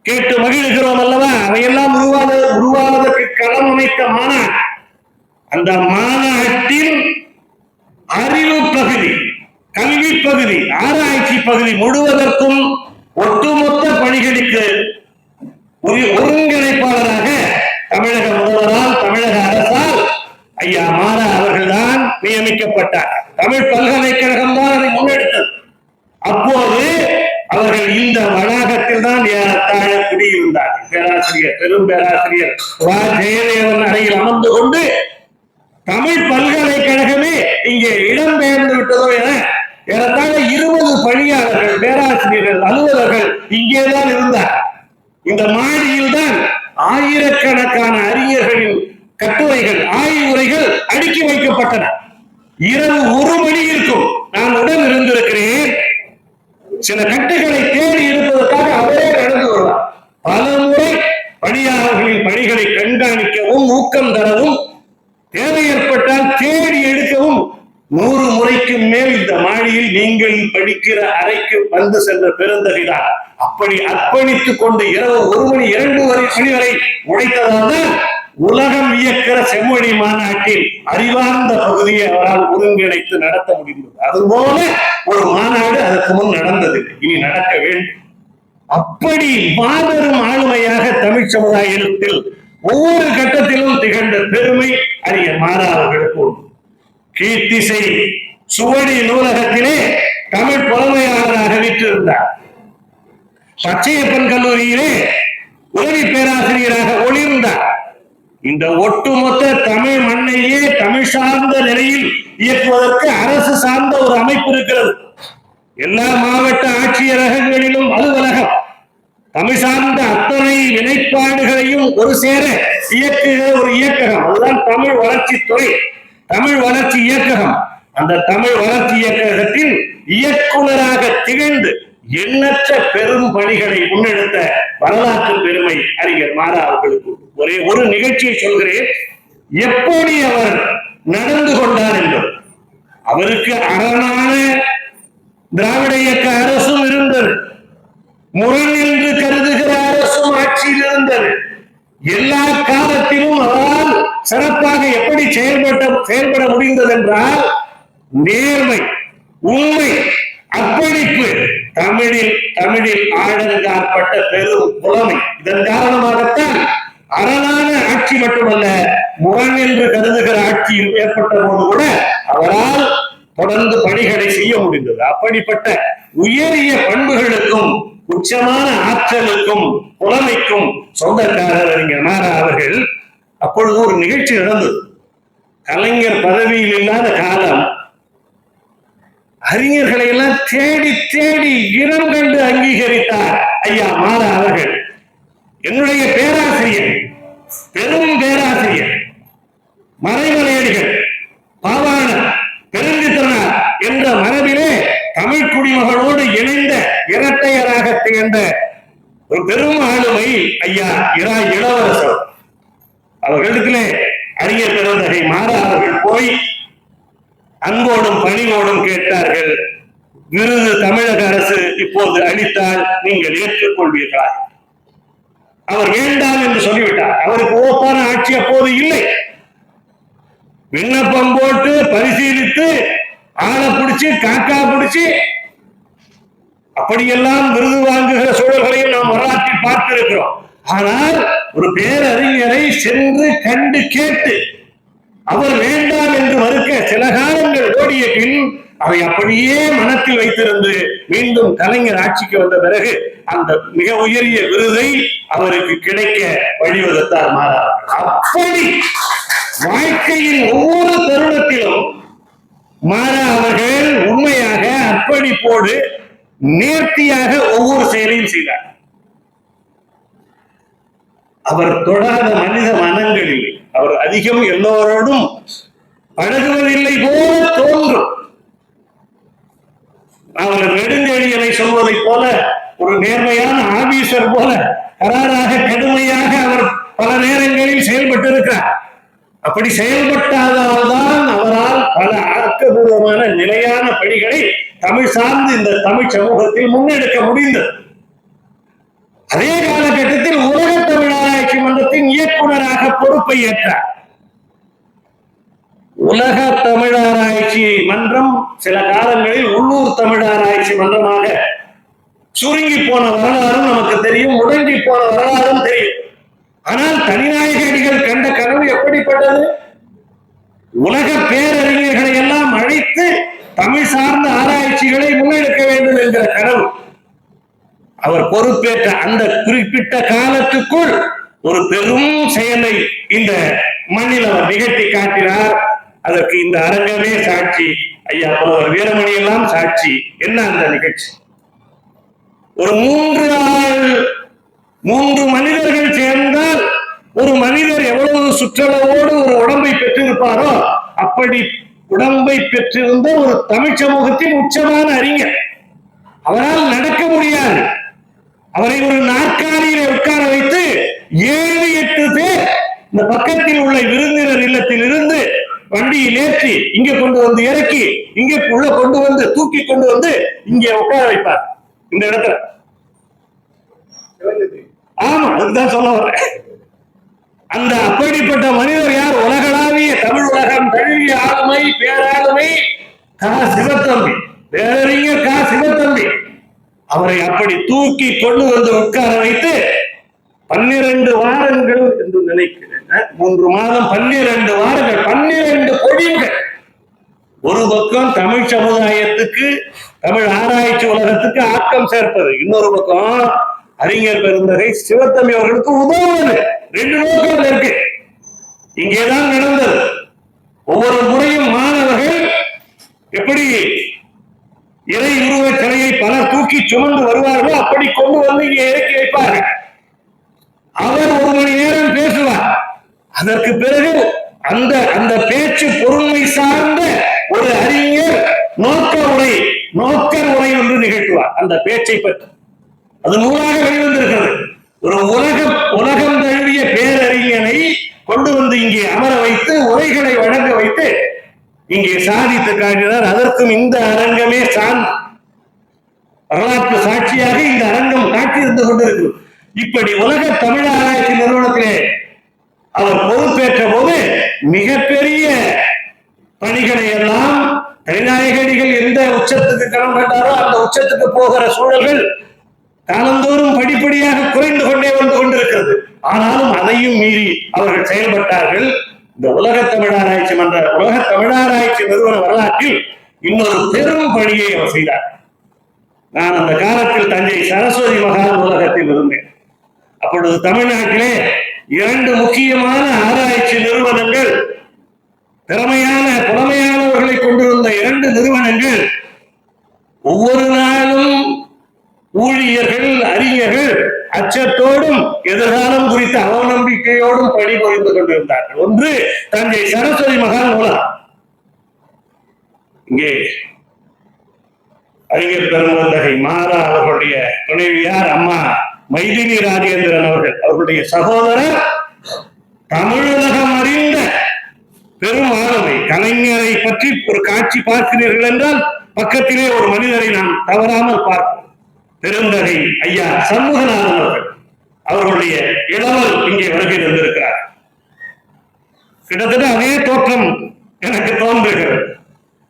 கேட்டு மகிழ்கிறோம் அல்லவா? அவையெல்லாம் உருவாவதற்கு களம் அமைத்த மாநாடு. அந்த மாநாட்டில் அறிவு பகுதி, கல்வி பகுதி, ஆராய்ச்சி பகுதி முழுவதற்கும் ஒட்டுமொத்த பணிகளுக்கு ஒருங்கிணைப்பாளராக தமிழக முதல்வரால், தமிழக அரசால் ஐயா மாரா அவர்கள்தான் நியமிக்கப்பட்டார். தமிழ் பல்கலைக்கழகம் தான் அதை முன்னெடுத்தது. அப்போது அவர்கள் இந்த வளாகத்தில் தான் ஏறத்தாழ குடியிருந்தார். பேராசிரியர், பெரும் பேராசிரியர் வா ஜெயதேவன் அறையில் அமர்ந்து கொண்டு தமிழ் பல்கலைக்கழகமே இங்கே இடம்பெயர்ந்து விட்டதோ என ஏறத்தாழ 20 பணியாளர்கள், பேராசிரியர்கள், அலுவலர்கள் இங்கேதான் இருந்தார். இந்த மாடியில் தான் ஆயிரக்கணக்கான அறிஞர்களின் கட்டுரைகள், ஆய்வுரைகள் அடுக்கி வைக்கப்பட்டன. இரவு 1 மணி இருக்கும். நான் உடன் இருந்திருக்கிறேன். சில கட்டுகளை தேடி இருப்பதற்காக அவரே நடந்து வருவார். பல முறை பணியாளர்களின் பணிகளை கண்காணிக்கவும், ஊக்கம் தரவும், தேவை ஏற்பட்டால் தேடி எடுக்கவும் 100 முறைக்கு மேல் இந்த மாடியில் நீங்கள் படிக்கிற அறைக்கு வந்து சென்ற பெருந்தகைதான். அப்படி அர்ப்பணித்துக் கொண்டு இரவு 1 மணி 2 மணி வரை உழைத்ததால் உலகம் இயக்கிற செம்மொழி மாநாட்டில் அறிவார்ந்த பகுதியை அவரால் ஒருங்கிணைத்து நடத்த முடிந்தது. அதுபோல ஒரு மாநாடு அதற்கு முன் நடந்தது, இனி நடக்க வேண்டும். அப்படி மாபெரும் ஆளுமையாக தமிழ் சமுதாயத்தில் ஒவ்வொரு கட்டத்திலும் திகழ்ந்த பெருமை அறிஞர் மாரா அவர்களுக்கு உண்டு. கீர்த்திசை சுவடி நூலகத்திலே தமிழ் புலமையாளராக வீற்றிருந்தார். பச்சையப்பன் கல்லூரியிலே உதவி பேராசிரியராக ஒளிர்ந்தார். இந்த ஒட்டுமொத்த தமிழ் மண்ணையே தமிழ் சார்ந்த நிலையில் இயக்குவதற்கு அரசு சார்ந்த ஒரு அமைப்பு இருக்கிறது. எல்லா மாவட்ட ஆட்சியரகங்களிலும் அலுவலகம் தமிழ் சார்ந்த அத்தனை நிலைப்பாடுகளையும் ஒரு சேர இயக்குகிற ஒரு இயக்ககம். அதுதான் தமிழ் வளர்ச்சித்துறை, தமிழ் வளர்ச்சி இயக்ககம். அந்த தமிழ் வளர்ச்சி இயக்ககத்தின் இயக்குநராக திகழ்ந்து எண்ணற்ற பெரும் பணிகளை முன்னெடுத்த வரலாற்று பெருமை அறிஞர் மாரா அவர்களுக்கு. ஒரே ஒரு நிகழ்ச்சியை சொல்கிறேன், எப்படி அவர் நடந்து கொண்டார் என்பது. அவருக்கு அரணான திராவிட இயக்க அரசும் இருந்தது, முரண் என்று கருதுகிற அரசும் ஆட்சியில் இருந்தது. எல்லா காலத்திலும் அவரால் சிறப்பாக எப்படி செயல்பட முடிந்தது என்றால் நேர்மை, உண்மை, அர்ப்பணிப்பு, தமிழில் ஆழங்காற்பட்ட பெரும் புலமை. இதன் காரணமாகத்தான் அரணான ஆட்சி மட்டுமல்ல, முரண் என்று கருதுகிற ஆட்சி ஏற்பட்ட போது கூட அவரால் தொடர்ந்து பணிகளை செய்ய முடிந்தது. அப்படிப்பட்ட உயரிய பண்புகளுக்கும் உச்சமான ஆற்றலுக்கும் புலமைக்கும் சொந்தக்காரர் அறிஞர் மாரா அவர்கள். அப்பொழுது ஒரு நிகழ்ச்சி நடந்தது. கலைஞர் பதவியில் இல்லாத காலம் அறிஞர்களை எல்லாம் தேடி தேடி இனம் கண்டு அங்கீகரித்தார் ஐயா மாரா அவர்கள். என்னுடைய பேராசிரியர், பெரும் பேராசிரியர் மறைமலையடிகள், பாவாணர், பெருந்தித்தனார் என்ற மரபிலே தமிழ் குடிமகளோடு இணைந்த இரட்டையராக திகழ்ந்த ஒரு பெரும் ஆளுமை ஐயா இரா இளவரசர் அவர்களிடத்திலே அறிஞர் பெருந்தகை மாரா அவர்கள் போய் அன்போடும் பணிவோடும் கேட்டார்கள், விருது தமிழக அரசு இப்போது அளித்தால் நீங்கள் ஏற்றுக்கொள்வீர்களா? அவர் வேண்டாம் என்று சொல்லிவிட்டார். அவருக்கு ஓப்பான ஆட்சி அப்போது இல்லை. விண்ணப்பம் போட்டு பரிசீலித்து ஆளை பிடிச்சு காக்கா பிடிச்சு அப்படியெல்லாம் விருது வாங்குகிற சூழல்களையும் நாம் வரலாற்றில் பார்த்திருக்கிறோம். ஆனால் ஒரு பேரறிஞரை சென்று கண்டு கேட்டு அவர் வேண்டாம் என்று மறுக்க சில காலங்கள் ஓடிய பின் அவை அப்படியே மனத்தில் வைத்திருந்து மீண்டும் கலைஞர் ஆட்சிக்கு வந்த பிறகு அந்த மிக உயரிய விருதை அவருக்கு கிடைக்க வழிவகுத்தார் மாரா. அப்படி வாழ்க்கையின் ஒவ்வொரு தருணத்திலும் மாரா அவர்கள் உண்மையாக அர்ப்பணிப்போடு நேர்த்தியாக ஒவ்வொரு செயலையும் செய்தார். அவர் தொடாத மனித மனங்களில் அதிகம் எல்லோரோடும் பழகுவதில்லை போல தோன்றும். அவர் நெடுஞ்செழியனை சொல்வதை போல ஒரு நேர்மையான ஆபீசர் போல கராராக கடுமையாக அவர் பல நேரங்களில் செயல்பட்டு இருக்கிறார். அப்படி செயல்பட்டால்தான் அவரால் பல ஆக்கப்பூர்வமான நிலையான பணிகளை தமிழ் சார்ந்து இந்த தமிழ் சமூகத்தில் முன்னெடுக்க முடிந்தது. அதே காலகட்டத்தில் உலக தமிழ் ஆராய்ச்சி மன்றத்தின் இயக்குநராக பொறுப்பை ஏற்றார். உலக தமிழ் ஆராய்ச்சி மன்றம் சில காலங்களில் உள்ளூர் தமிழ் ஆராய்ச்சி மன்றமாக சுருங்கி போன வரலாறும் நமக்கு தெரியும், முடங்கி போன வரலாறும் தெரியும். ஆனால் தனிநாயகடிகள் கண்ட கனவு எப்படிப்பட்டது? உலக பேரறிஞர்களை எல்லாம் அழைத்து தமிழ் சார்ந்த ஆராய்ச்சிகளை முன்னெடுக்க வேண்டும் என்கிற கனவு. அவர் பொறுப்பேற்ற அந்த குறிப்பிட்ட காலத்துக்குள் ஒரு பெரும் செயலை இந்த மண்ணில் அவர் நிகழ்த்தி காட்டினார். அதற்கு இந்த அரங்கமே சாட்சி. ஐயா புலவர் வீரமணி எல்லாம் சாட்சி. என்ன அந்த நிகழ்ச்சி? ஒரு மூன்று மனிதர்கள் சேர்ந்தால் ஒரு மனிதர் எவ்வளவு சுற்றளவோடு ஒரு உடம்பை பெற்றிருப்பாரோ அப்படி உடம்பை பெற்றிருந்த ஒரு தமிழ் சமூகத்தின் உச்சமான அறிஞர். அவரால் நடக்க முடியாது. அவரை ஒரு நாற்காலியில உட்கார வைத்து 7-8 பேர் இந்த பக்கத்தில் உள்ள விருந்தினர் இல்லத்தில் இருந்து வண்டியில் ஏற்றி இங்க கொண்டு வந்து இறக்கி இங்க உள்ள கொண்டு வந்து தூக்கி கொண்டு வந்து இங்கே உட்கார வைப்பார். இந்த இடத்துல ஆமா அதுதான் சொல்ல வர்றேன். அந்த அப்படிப்பட்ட மனிதர் யார்? உலகளாவிய தமிழ் உலகம் தழுவிய ஆளுமை பேராளுமை கா சிவத்தம்பி, பேரறிஞர் கா சிவத்தம்பி. அவரை அப்படி தூக்கி கொண்டு வந்து உட்கார வைத்து 12 வாரங்கள் என்று நினைக்கிறேன், 3 மாதம் 12 வாரங்கள் 12 பொழிவுகள். ஒரு பக்கம் தமிழ் சமுதாயத்துக்கு தமிழ் ஆராய்ச்சி உலகத்துக்கு ஆக்கம் சேர்ப்பது, இன்னொரு பக்கம் அறிஞர் பெருந்தகை சிவத்தம்பி அவர்களுக்கு உதவுவது. 2 நோக்கம் இருக்கு. இங்கேதான் நடந்தது. ஒவ்வொரு முறையும் மாணவர்கள் எப்படி இறை உருவ சிலையை பலர் தூக்கி சுமந்து வருவார்களோ அப்படி கொண்டு வந்து இங்கே இறக்கி வைப்பார்கள். அவர் 1 மணி நேரம் பேசுவார். அதற்கு பிறகு அந்த அந்த பேச்சு பொருண்மை சார்ந்த ஒரு அறிஞர் நோக்கர் உரை ஒன்று நிகழ்த்துவார். அந்த பேச்சை பற்றி அது நூலாக வெளிவந்திருக்கிறது. ஒரு உலகம் தழுவிய பேரறிஞனை கொண்டு வந்து இங்கே அமர வைத்து உரைகளை வழங்க வைத்து இங்கே சாதித்து காட்டினார். அதற்கும் இந்த அரங்கமே வரலாற்று சாட்சியாக இந்த அரங்கம் காட்டியிருந்து கொண்டிருக்கிறது. இப்படி உலக தமிழ் ஆராய்ச்சி நிறுவனத்திலே அவர் பொறுப்பேற்ற போது மிகப்பெரிய பணிகளை எல்லாம் தனிநாயகடிகள் எந்த உச்சத்துக்கு களம் கண்டாரோ அந்த உச்சத்துக்கு போகிற சூழல்கள் காலந்தோறும் படிப்படியாக குறைந்து கொண்டே வந்து கொண்டிருக்கிறது. ஆனாலும் அதையும் மீறி அவர்கள் செயல்பட்டார்கள். இந்த உலக தமிழ் ஆராய்ச்சி நிறுவன வரலாற்றில் இன்னொரு பெரும் பணியை அவர் செய்தார். நான் அந்த காலத்தில் தஞ்சை சரஸ்வதி மகால் நூலகத்தில் இருந்தேன். அப்பொழுது தமிழ்நாட்டிலே 2 முக்கியமான ஆராய்ச்சி நிறுவனங்கள், புலமையானவர்களை கொண்டிருந்த 2 நிறுவனங்கள் ஒவ்வொரு நாளும் ஊழியர்கள் அறிஞர்கள் அச்சத்தோடும் எதிர்காலம் குறித்த அவநம்பிக்கையோடும் பணிபுரிந்து கொண்டிருந்தார்கள். ஒன்று தஞ்சை சரஸ்வதி மகால் நூலகம். இங்கே அறிஞர் பெருந்தகை மாறா அவர்களுடைய துணைவியார் அம்மா மைதினி ராஜேந்திரன் அவர்களுடைய சகோதரர் தமிழகம் அறிந்த பெரும் ஆளுமை. கலைஞரை பற்றி ஒரு காட்சி பார்க்கிறீர்கள் என்றால் பக்கத்திலே ஒரு மனிதரை நாம் தவறாமல் பார்ப்போம். பெருந்தகை ஐயா சண்முகநாதன் அவர்களுடைய இளவல் இங்கே வருகை தந்திருக்கிறார். கிட்டத்தட்ட அதே தோற்றம் எனக்கு தோன்றுகிறது.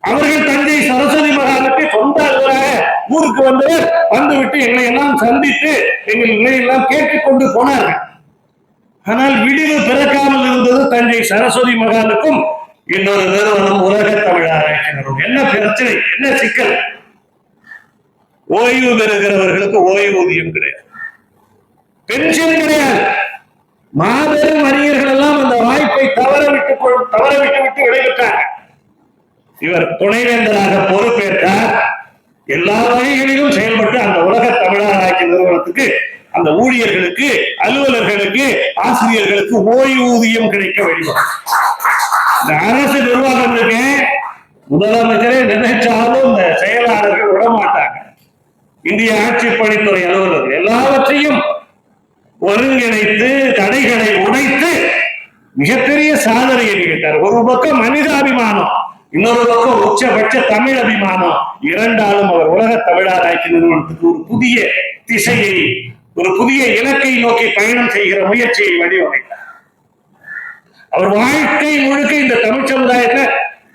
அவர்கள் தஞ்சை சரஸ்வதி மகாலுக்கு சொந்த ஊருக்கு வந்தவர் வந்துவிட்டு எங்களை எல்லாம் சந்தித்து எங்கள் நிலையெல்லாம் கேட்டுக்கொண்டு போனார்கள். ஆனால் விடிவு பிறக்காமல் இருந்தது தஞ்சை சரஸ்வதி மகாலுக்கும் இன்னொரு நிறுவனம் உலக தமிழ் ஆராய்ச்சி நிறுவனம். என்ன பிரச்சனை, என்ன சிக்கல்? ஓய்வு பெறுகிறவர்களுக்கு ஓய்வூதியம் கிடையாது, பென்ஷன் கிடையாது. மாபெரும் அறிஞர்கள் எல்லாம் அந்த வாய்ப்பை தவறவிட்டு விடைபெற்றார். இவர் துணைவேந்தராக பொறுப்பேற்றார். எல்லா வகைகளிலும் செயல்பட்டு அந்த உலக தமிழ் ஆராய்ச்சி நிறுவனத்துக்கு அந்த ஊழியர்களுக்கு, அலுவலர்களுக்கு, ஆசிரியர்களுக்கு ஓய்வூதியம் கிடைக்க வேண்டும். இந்த அரசு நிர்வாகம் இருக்கு, முதலமைச்சரே நினைச்சாலும் இந்த செயலாளர்கள் விடமாட்டாங்க. இந்திய ஆட்சி பணித்துறை அலுவலர்கள் எல்லாவற்றையும் ஒருங்கிணைத்து தடைகளை உடைத்து மிகப்பெரிய சாதனையை நிகழ்த்தார். ஒரு பக்கம் மனிதாபிமானம், இன்னொரு பக்கம் உச்சபட்ச தமிழ் அபிமானம். இரண்டாலும் அவர் உலக தமிழாராய்ச்சி நிறுவனத்துக்கு ஒரு புதிய திசையை, ஒரு புதிய இலக்கை நோக்கி பயணம் செய்கிற முயற்சியை வடிவமைத்தார். அவர் வாழ்க்கை முழுக்க இந்த தமிழ் சமுதாயத்தில்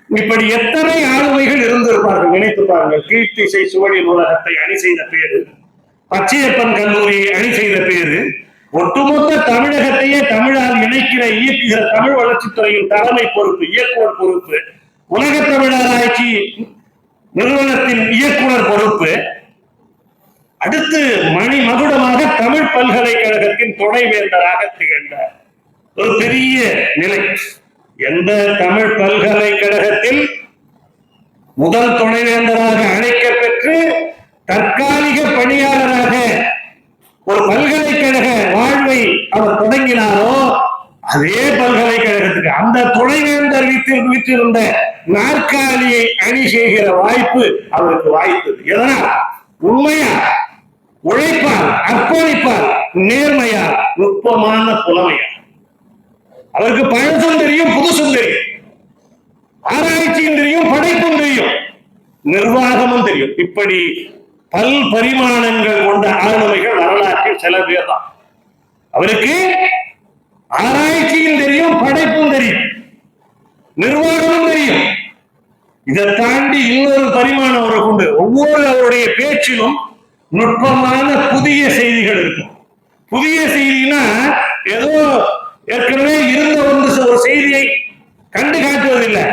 இப்படி எத்தனை ஆளுமைகள் இருந்திருப்பார்கள் நினைத்து பாருங்கள். கீர்த்திசை சுவடி நூலகத்தை அணி செய்த பேரு, பச்சையப்பன் கல்லூரியை அணி செய்த பேரு, ஒட்டுமொத்த தமிழகத்தையே தமிழால் இணைக்கிற இயக்குகிற தமிழ் வளர்ச்சித்துறையின் தலைமை பொறுப்பு, இயக்குனர் பொறுப்பு, உலக தமிழராய்ச்சி நிறுவனத்தின் இயக்குனர் பொறுப்பு, அடுத்து மகுடமாக தமிழ் பல்கலைக்கழகத்தின் துணைவேந்தராக திகழ்ந்தார். ஒரு பெரிய நிலை. எந்த தமிழ் பல்கலைக்கழகத்தில் முதல் துணைவேந்தராக அழைக்க பெற்று தற்காலிக பணியாளராக ஒரு பல்கலைக்கழக வாழ்வை அவர் தொடங்கினாரோ, அதே பல்கலைக்கழகத்துக்கு அந்த துணைவேந்தர் வீட்டிருந்த நாற்காலியை அணி செய்கிற வாய்ப்பு அவருக்கு வாய்த்தது. எதனால்? உண்மையா, உழைப்பால், அர்ப்பணிப்பால், நேர்மையால், நுட்பமான புலமையால். அவருக்கு பழசும் தெரியும், புதுசும் தெரியும், ஆராய்ச்சியும் தெரியும், படைப்பும் தெரியும், நிர்வாகமும் தெரியும். இப்படி பல் பரிமாணங்கள் கொண்ட ஆளுமைகள் வரலாற்றில் சில பேர் தான். அவருக்கு ஆராய்ச்சியும் தெரியும், படைப்பும் தெரியும், நிர்வாகமும் தெரியும். இதை தாண்டி இன்னொரு பரிமாணம் அவருக்கு உண்டு. ஒவ்வொரு அவருடைய பேச்சிலும் நுட்பமான புதிய செய்திகள் இருக்கும். புதிய செய்தினா ஏதோ ஏற்கனவே இருந்த ஒரு செய்தியை கண்டு காட்டுவதில்லை,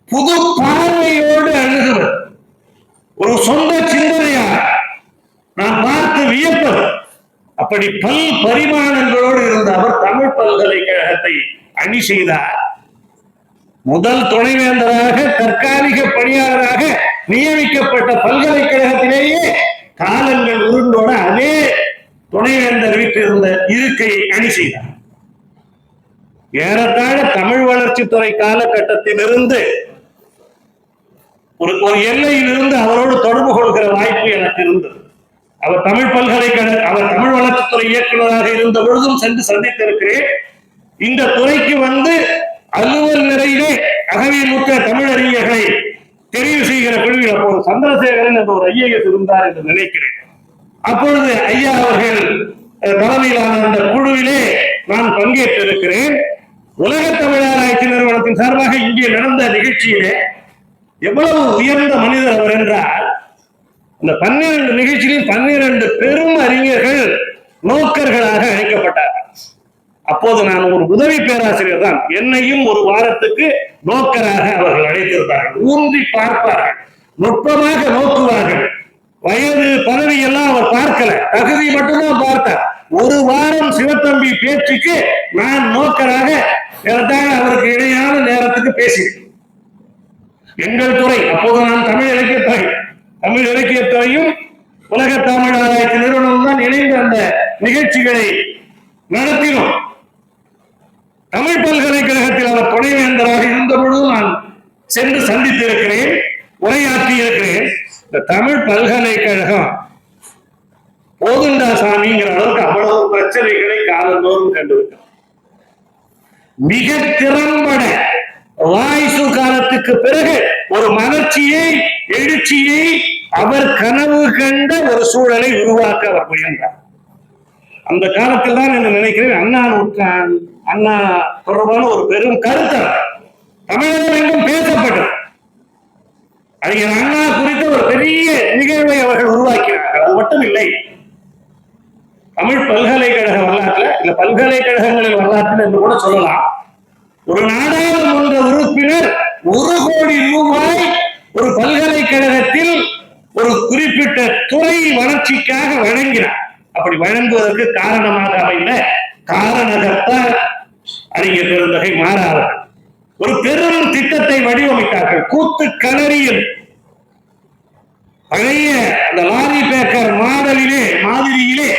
புது பார்வையோடு அணுகுவது, ஒரு சொந்த சிந்தனையா நான் பார்த்து வியப்பது. அப்படி பல் பரிமாணங்களோடு இருந்த அவர் தமிழ் பல்கலைக்கழகத்தை அணி செய்தார். முதல் துணைவேந்தராக, தற்காலிக பணியாளராக நியமிக்கப்பட்ட பல்கலைக்கழகத்திலேயே காலங்கள் உருண்டோட அதே துணைவேந்தர் வீட்டில் இருந்த இருக்கையை அணி செய்தார். ஏறத்தாழ தமிழ் வளர்ச்சித்துறை காலகட்டத்திலிருந்து ஒரு எல்லையிலிருந்து அவரோடு தொடர்பு கொள்கிற வாய்ப்பு எனக்கு இருந்தது. அவர் தமிழ் பல்கலைக்கழக, அவர் தமிழ் வளர்ச்சித்துறை இயக்குநராக இருந்த பொழுதும் சென்று சந்தித்திருக்கிறேன். இந்த துறைக்கு வந்து அலுவல் நிலையிலே அகவியமுற்ற தமிழறிஞர்களை தெரிவு செய்கிற குழுவில் அப்போது சந்திரசேகரன் என்ற ஒரு ஐஏஎஸ் இருந்தார் என்று நினைக்கிறேன். அப்பொழுது ஐயா அவர்கள் தலைமையிலான அந்த குழுவிலே நான் பங்கேற்றிருக்கிறேன். உலக தமிழராய்ச்சி நிறுவனத்தின் சார்பாக இங்கே நடந்த நிகழ்ச்சியிலே எவ்வளவு உயர்ந்த மனிதர் அவர் என்றால், இந்த 12 நிகழ்ச்சியில் 12 பெரும் அறிஞர்கள் நோக்கர்களாக அழைக்கப்பட்டார்கள். அப்போது நான் ஒரு உதவி பேராசிரியர் தான். என்னையும் ஒரு வாரத்துக்கு நோக்கராக அவர்கள் அழைத்திருந்தார்கள். ஊன்றி பார்ப்பார்கள், நுட்பமாக நோக்குவார்கள். வயது பதவி எல்லாம் அவர் பார்க்கல, தகுதி மட்டும்தான் பார்த்தார். ஒரு வாரம் சிவத்தம்பி பேச்சுக்கு நான் நோக்கராக அவருக்கு இணையான நேரத்துக்கு பேசினேன். எங்கள் துறை, அப்போது நான் தமிழ் இலக்கியத்துறையும் உலக தமிழ் ஆராய்ச்சி நிறுவனம் தான் இணைந்து அந்த நிகழ்ச்சிகளை நடத்தினோம். தமிழ் பல்கலைக்கழகத்தில் அவர் துணைவேந்தராக இருந்த பொழுது நான் சென்று சந்தித்திருக்கிறேன், உரையாற்றி இருக்கிறேன். இந்த தமிழ் பல்கலைக்கழகம் போதுண்டாசாமிங்கிற அளவுக்கு அவ்வளவு பிரச்சனைகளை காலந்தோறும் கண்டுவிட்டோம். மிக திறம்பட வாய்சு காலத்துக்கு பிறகு ஒரு மலர்ச்சியை, எழுச்சியை அவர் கனவு கண்ட ஒரு சூழலை உருவாக்க அவர் முயன்றார். அந்த காலத்தில் தான் என்று நினைக்கிறேன் அண்ணா தொடர்பான ஒரு பெரும் கருத்தர் தமிழகம் எங்கும் பேசப்பட்டது. அறிஞர் அண்ணா குறித்த ஒரு பெரிய நிகழ்வை அவர்கள் உருவாக்கினார்கள். அது மட்டும் இல்லை, தமிழ் பல்கலைக்கழக வரலாற்றுல, இல்ல பல்கலைக்கழகங்களின் வரலாற்றில் என்று கூட சொல்லலாம், ஒரு நாடாளுமன்ற உறுப்பினர் 1 கோடி ரூபாய் ஒரு பல்கலைக்கழகத்தில் ஒரு குறிப்பிட்ட துறை வளர்ச்சிக்காக வழங்கினார். அப்படி வழங்குவதற்கு காரணமாக அமைந்த காரணகர்த்த அறிஞர் பெருந்தகை மாறார்கள் ஒரு பெரும் திட்டத்தை வடிவமைத்தார்கள். கூத்து களரியில் பழைய அந்த லாரி பேக்கர் மாதிரியிலே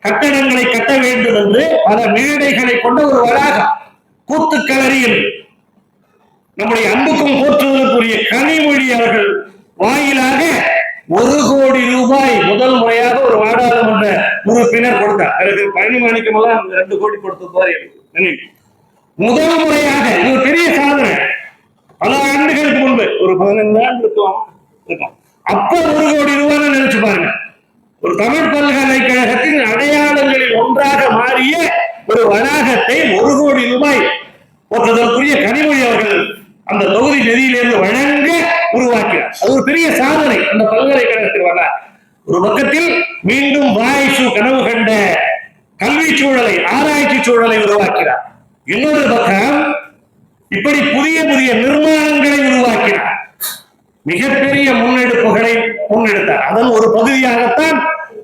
கட்டடங்களை கட்ட வேண்டும் என்று பல மேடைகளை கொண்ட ஒரு வளாகம். கூத்துக்களரியில் நம்முடைய அன்புக்கும் போற்றுவதற்குரிய கனிமொழி அவர்கள் வாயிலாக 1 கோடி ரூபாய் முதல் முறையாக ஒரு நாடாளுமன்ற உறுப்பினர் கொடுத்தார். அதற்கு பழனிமாணிக்கம் எல்லாம் 2 கோடி கொடுத்தது முதல் முறையாக. இது ஒரு பெரிய சாதனை. பல ஆண்டுகளுக்கு முன்பு ஒரு 15 ஆண்டு இருக்கும். அப்ப 1 கோடி ரூபாய் நினைச்சு பாருங்க. ஒரு தமிழ் பல்கலைக்கழகத்தின் அடையாளங்களில் ஒன்றாக மாறிய ஒரு வளாகத்தை 1 கோடி ரூபாய் போற்றதற்குரிய கனிமொழி அவர்கள் அந்த தொகுதி நிதியிலிருந்து வழங்க உருவாக்கினார். அது ஒரு பெரிய சாதனை அந்த பல்கலைக்கழகத்தில் வரலாறு. ஒரு பக்கத்தில் மீண்டும் வாய்சு கனவு கண்ட கல்வி சூழலை, ஆராய்ச்சி சூழலை உருவாக்கினார். இன்னொரு பக்கம் இப்படி புதிய புதிய நிர்மாணங்களை உருவாக்கினார். மிகப்பெரிய முன்னெடுப்புகளை முன்னெடுத்தார். அதன் ஒரு பகுதியாகத்தான்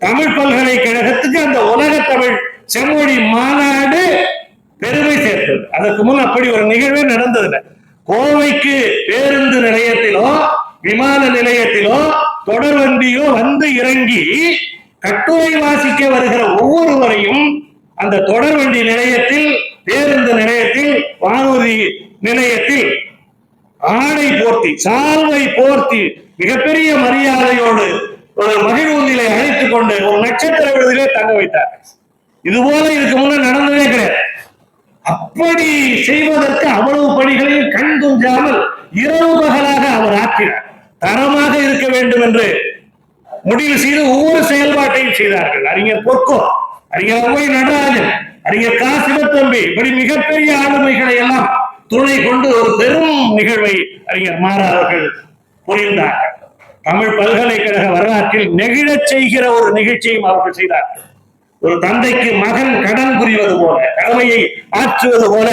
தமிழ் பல்கலைக்கழகத்துக்கு அந்த உலக தமிழ் செம்மொழி மாநாடு பெருமை சேர்த்தது. அதற்கு முன் அப்படி ஒரு நிகழ்வே நடந்ததில்லை. கோவைக்கு பேருந்து நிலையத்திலோ விமான நிலையத்திலோ தொடர்வண்டியோ வந்து இறங்கி கட்டுரை வாசிக்க வருகிற ஒவ்வொருவரையும் அந்த தொடர்வண்டி நிலையத்தில், பேருந்து நிலையத்தில், வானூர்தி நிலையத்தில் ஆடை போர்த்தி, சால்வை போர்த்தி மிகப்பெரிய மரியாதையோடு ஒரு மகிழ்வுந்திலை அழைத்துக் கொண்டு ஒரு நட்சத்திர விருதிலே தங்க வைத்தார். இது போல இதுக்கு முன்ன நடந்ததே கிடையாது. அப்படி செய்வதற்கு அவ்வளவு பணிகளையும் கண் துஞ்சாமல் இரவு பகலாக அவர் ஆக்கினார். தரமாக இருக்க வேண்டும் என்று முடிவு செய்து ஒவ்வொரு செயல்பாட்டையும் செய்தார்கள். அறிஞர் பொற்கோ, அறிஞர் ஒய் நடராஜன், அறிஞர் கா சிவத்தம்பி, இப்படி மிகப்பெரிய ஆளுமைகளை எல்லாம் துணை கொண்டு ஒரு பெரும் நிகழ்வை அறிஞர் மாறா அவர்கள் புரிந்தார்கள். தமிழ் பல்கலைக்கழக வரலாற்றில் நெகிழச் செய்கிற ஒரு நிகழ்ச்சியையும் அவர்கள் செய்தார்கள். ஒரு தந்தைக்கு மகன் கடன் புரிவது போல, கடமையை ஆற்றுவது போல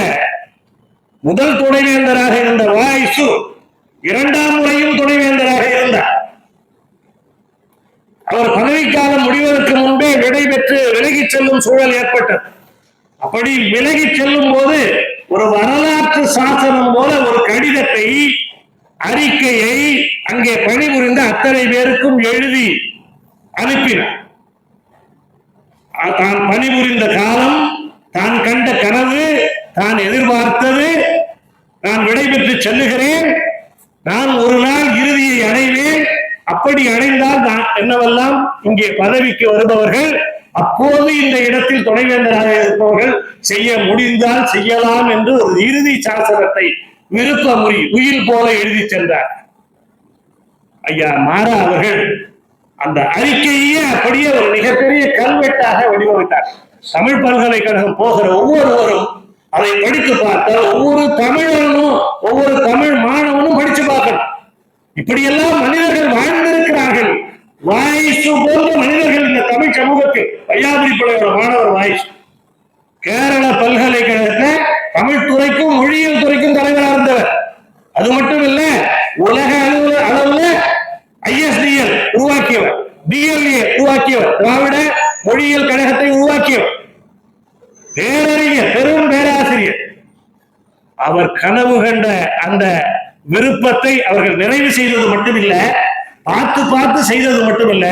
முதல் துணைவேந்தராக இருந்த வாய்சு 2ஆம் முறையும் துணைவேந்தராக இருந்தார். அவர் பதவிக்காலம் முடிவதற்கு முன்பே விடைபெற்று விலகிச் செல்லும் சூழல் ஏற்பட்டது. அப்படி விலகிச் செல்லும் போது ஒரு வரலாற்று சாசனம் போல ஒரு கடிதத்தை, அறிக்கையை அங்கே பணிபுரிந்த அத்தனை பேருக்கும் எழுதி அனுப்பினார். தான் பணிபுரிந்த காலம், தான் கண்ட கனவு, தான் எதிர்பார்த்தது, நான் விடைபெற்று செல்லுகிறேன், நான் ஒரு நாள் இறுதியை அடைவேன், அப்படி அடைந்தால் நான் என்னவெல்லாம் இங்கே பதவிக்கு வருபவர்கள், அப்போது இந்த இடத்தில் துணைவேந்தராக இருப்பவர்கள் செய்ய முடிந்தால் செய்யலாம் என்று ஒரு இறுதி சாசனத்தை விருப்ப முறி உயிர் போல எழுதி சென்றார். ஐயா மாறா அவர்கள் அந்த அறிக்கையே அப்படியே ஒரு மிகப்பெரிய கல்வெட்டாக வடிவமைத்தார். தமிழ் பல்கலைக்கழகம் போகிற ஒவ்வொருவரும் அதை படித்து பார்த்தால் ஒவ்வொரு தமிழனும் ஒவ்வொரு தமிழ் மாணவனும் படிச்சு பார்க்கணும். இப்படியெல்லாம் மனிதர்கள் வாழ்ந்திருக்கிறார்கள். வாய்சு போன்ற மனிதர்கள் இந்த தமிழ் சமூகத்தில், வையாபுரி பிள்ளையோட மாணவர் வாய்ஸ் கேரள பல்கலைக்கழகத்தை தமிழ் துறைக்கும் மொழியியல் துறைக்கும் தலைவராக இருந்தவர். அது மட்டும் இல்ல, உலக அளவுல ISDL உருவாக்கியவர், DLA உருவாக்கியவர், திராவிட மொழியியல் கழகத்தை உருவாக்கியவர், பேரறிஞர், பெரும் பேராசிரியர். அவர் கனவு கண்ட அந்த விருப்பத்தை அவர்கள் நிறைவு செய்தது மட்டுமில்ல, பார்த்து பார்த்து செய்தது மட்டுமில்ல,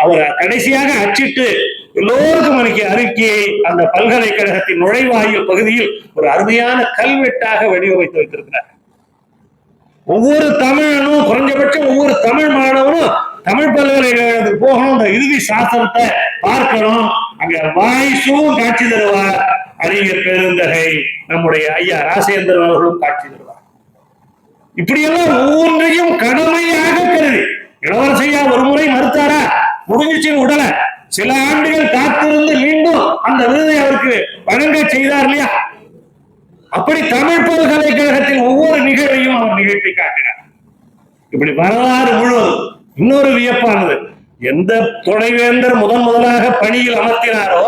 அவர் கடைசியாக அச்சிட்டு எல்லோருக்கும் அனுப்பிய அறிக்கையை அந்த பல்கலைக்கழகத்தின் நுழைவாயில் பகுதியில் ஒரு அருமையான கல்வெட்டாக வடிவமைத்து வைத்திருக்கிறார். ஒவ்வொரு தமிழனும், குறைஞ்சபட்சம் ஒவ்வொரு தமிழ் மாணவனும் தமிழ் பல்கலைக்கழகத்துக்கு போகணும், இந்த இறுதி சாசனத்தை பார்க்கணும். அங்க வாய்ஸும் காட்சி தருவார், அறிஞர் பெருந்தகை நம்முடைய ஐயா ராசேந்திரன் அவர்களும் காட்சி தருவார். இப்படியெல்லாம் ஒவ்வொன்றையும் கடமையாக கருதி, இளவரசையா ஒரு முறை மறுத்தாரா, முடிஞ்சிச்சு உடல, சில ஆண்டுகள் காத்திருந்து மீண்டும் அந்த விருதை அவருக்கு வழங்க செய்தார் இல்லையா? அப்படி தமிழ் பல்கலைக்கழகத்தின் ஒவ்வொரு நிகழ்வையும் அவர் நிகழ்த்தி காட்டினார். இப்படி வரலாறு முழுவதும் இன்னொரு வியப்பானது, எந்த துணைவேந்தர் முதலாக பணியில் அமர்த்தினாரோ,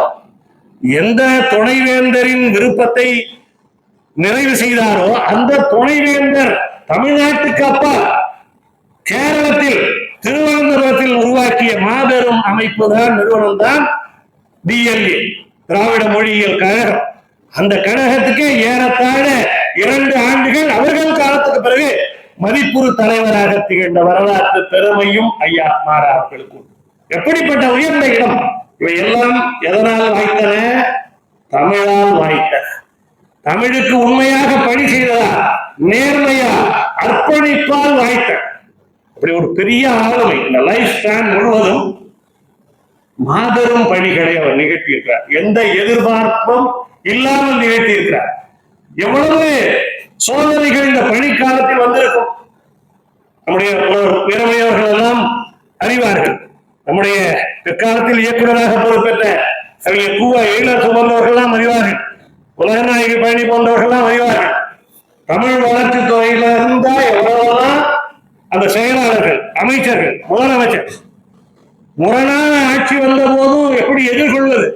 எந்த துணைவேந்தரின் விருப்பத்தை நிறைவு செய்தாரோ, அந்த துணைவேந்தர் தமிழ்நாட்டுக்கு அப்பா கேரளத்தில் திருவனந்தபுரத்தில் உருவாக்கிய மாபெரும் அமைப்பு தான், நிறுவனம் தான் DLA, திராவிட மொழியியல் கழகம். அந்த கழகத்துக்கு ஏறத்தாழ 2 ஆண்டுகள் அவர்கள் காலத்துக்கு பிறகு மதிப்புறு தலைவராக திகழ்ந்த வரலாற்று பெருமையும் ஐயா மாறா அவர்களுக்கு. எப்படிப்பட்ட உயர்ந்த இடம், இவை எல்லாம் எதனால் வாய்த்தன? தமிழால் வாய்த்தன. தமிழுக்கு உண்மையாக பணி செய்ததா, நேர்மையா, அர்ப்பணிப்பால் வாய்த்தன. அப்படி ஒரு பெரிய ஆளுமை இந்த லைஃப் ஸ்பேன் முழுவதும் மாபெரும் பணிகளை அவர் நிகழ்த்தியிருக்கிறார். எந்த எதிர்பார்ப்பும் இல்லாமல் நிகழ்த்தியிருக்கிறார். எவ்வளவு சோதனைகள் இந்த பணிக்காலத்தில் வந்திருக்கும் நம்முடைய வீரமையவர்கள் எல்லாம் அறிவார்கள். நம்முடைய பிற்காலத்தில் இயக்குநராக பொறுப்பேற்ற கவிஞர் கூவா எழிலர் சுமந்தவர்கள் எல்லாம் அறிவார்கள். உலகநாயகி பழனி போன்றவர்கள் எல்லாம் அறிவார்கள். தமிழ் வளர்ச்சி துறையில இருந்தா எவ்வளவுதான் அந்த செயலாளர்கள், அமைச்சர்கள், முதலமைச்சர் முரணான ஆட்சி வந்த போதும் எப்படி எதிர்கொள்வது,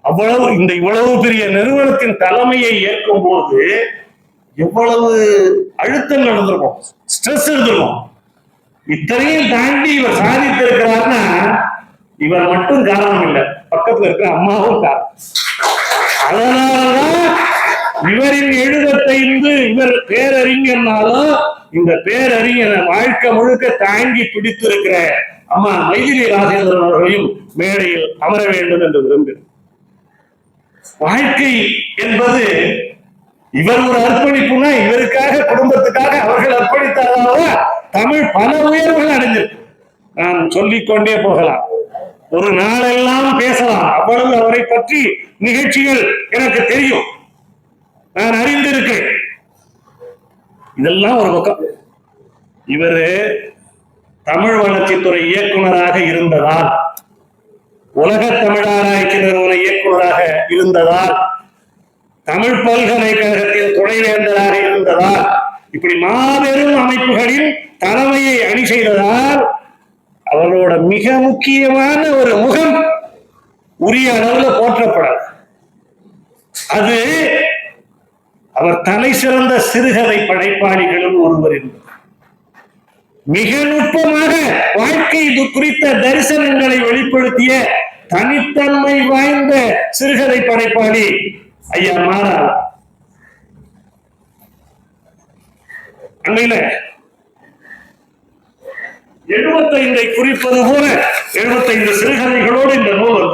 அவ்வளவு இவ்வளவு பெரிய நிறுவனத்தின் தலைமையை ஏற்கும் போது எவ்வளவு அழுத்தம் நடந்திருக்கும், ஸ்ட்ரெஸ் இருந்திருக்கும். இத்தனையும் தாண்டி இவர் சாதித்திருக்கிறார்னா இவர் மட்டும் காரணம் இல்லை, பக்கத்துல இருக்க அம்மாவும் காரணம். அதனாலதான் இவரின் 75 இவர் பேரறிஞர்னாலும் இந்த பேரறிஞர் வாழ்க்கை முழுக்க தாங்கி பிடித்திருக்கிற அம்மா மைதிலி ராஜேந்திரன் அவர்களையும் மேடையில் அமர வேண்டும் என்று விரும்புகிறேன். வாழ்க்கை என்பது இவர் ஒரு அர்ப்பணிப்புனா இவருக்காக, குடும்பத்துக்காக அவர்கள் அர்ப்பணித்தார்களா தமிழ் பல உயர்வுகள் அடைஞ்சிருக்கு. நான் சொல்லிக்கொண்டே போகலாம், ஒரு நாளெல்லாம் பேசலாம். அவ்வளவு அவரை பற்றி நிகழ்ச்சிகள் எனக்கு தெரியும், நான் அறிந்திருக்கேன். இதெல்லாம் ஒரு பக்கம். இவரு தமிழ் வளர்ச்சித்துறை இயக்குநராக இருந்ததால், உலக தமிழ் ஆராய்ச்சி நிறுவன இயக்குநராக இருந்ததால், தமிழ் பல்கலைக்கழகத்தின் துணைவேந்தராக இருந்ததால், இப்படி மாபெரும் அமைப்புகளின் தலைமையை அணி செய்ததால் அவரோட மிக முக்கியமான ஒரு முகம் உரிய அளவுல போற்றப்படாது. அது அவர் தலை சிறந்த சிறுகதை படைப்பாளிகளும் ஒருவர் என்பது. மிக நுட்பமாக வாழ்க்கை குறித்த தரிசனங்களை வெளிப்படுத்திய தனித்தன்மை வாய்ந்த சிறுகதை படைப்பாளி ஐயா மாறார். அண்மையில 75 குறிப்பது போல 75 சிறுகதைகளோடு இந்த நூல்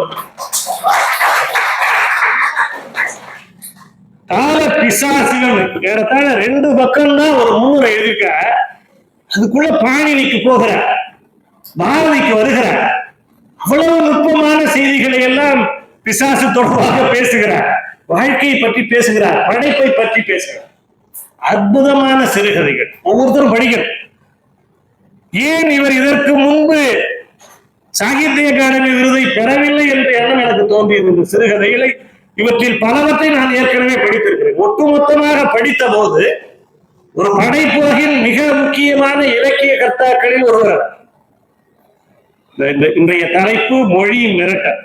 கால பிசாசுகள் ஏறத்தாழ 2 பக்கம் தான் ஒரு முன்னுரை எழுதிக்க. அதுக்குள்ள பாணினிக்கு போகிறார், பாரதிக்கு வருகிறார். அவ்வளவு நுட்பமான செய்திகளை எல்லாம் பிசாசு தொடர்பாக பேசுகிறார், வாழ்க்கையை பற்றி பேசுகிறார், படைப்பை பற்றி பேசுகிறார். அற்புதமான சிறுகதைகள், ஒவ்வொருத்தரும் படிக்கணும். ஏன் இவர் இதற்கு முன்பு சாகித்ய அகாடமி விருதை பெறவில்லை என்ற எண்ணம் எனக்கு தோன்றியது. இந்த சிறுகதைகளை இவற்றில் பலவற்றை நான் ஏற்கனவே படித்திருக்கிறேன். ஒட்டுமொத்தமாக படித்த போது ஒரு படைப்புலகின் மிக முக்கியமான இலக்கிய கர்த்தாக்களில் ஒருவர். இன்றைய தலைப்பு மொழி மிரட்டல்.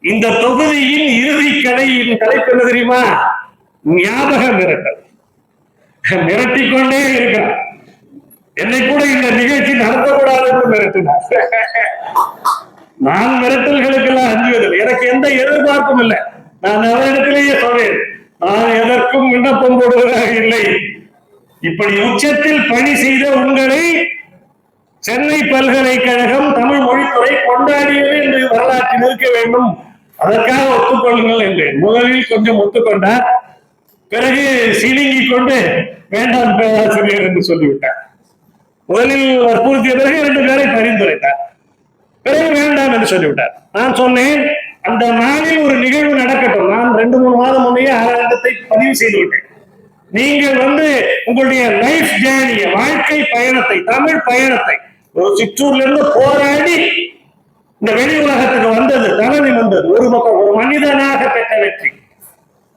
இந்த தொகுதியின் இறுதி கதையின் தலைப்பு என்ன தெரியுமா? ஞாபக மிரட்டல். மிரட்டிக்கொண்டே இருக்கிறார். என்னை கூட இந்த நிகழ்ச்சி நடத்தக்கூடாது என்று மிரட்டினார். நான் மிரட்டல்களுக்கெல்லாம் அஞ்சுவதில்லை, எனக்கு எந்த எதிர்பார்ப்பும் இல்லை. நான் அவரிடத்திலேயே சொன்னேன், நான் எதற்கும் விண்ணப்பம் போடுவதாக இல்லை. இப்படி உச்சத்தில் பணி செய்த உங்களை சென்னை பல்கலைக்கழகம் தமிழ் மொழித்துறை கொண்டாடியது என்று வரலாற்றில் இருக்க வேண்டும், அதற்காக ஒத்துக்கொள்ளுங்கள் என்றேன். முதலில் கொஞ்சம் ஒத்துக்கொண்டார், பிறகு சிலுங்கிக் கொண்டு வேண்டாம் பேராசிரியர் என்று சொல்லிவிட்டார். முதலில் வற்புறுத்திய பிறகு 2 பேரை பரிந்துரைத்தார், பிறகு வேண்டாம் என்று சொல்லிவிட்டார். நான் சொன்னேன், அந்த நாளில் ஒரு நிகழ்வு நடக்கட்டும். நான் 2-3 மாதம் முன்னே அரங்கத்தை பதிவு செய்து விட்டேன். நீங்கள் உங்களுடைய லைஃப் ஜேர்னிய, வாழ்க்கை பயணத்தை, தமிழ் பயணத்தை, ஒரு சிற்றூர்ல இருந்து போராடி இந்த வெளி உலகத்துக்கு வந்தது, தலைமை வந்தது, ஒரு பக்கம் ஒரு மனிதனாக பெற்ற வெற்றி,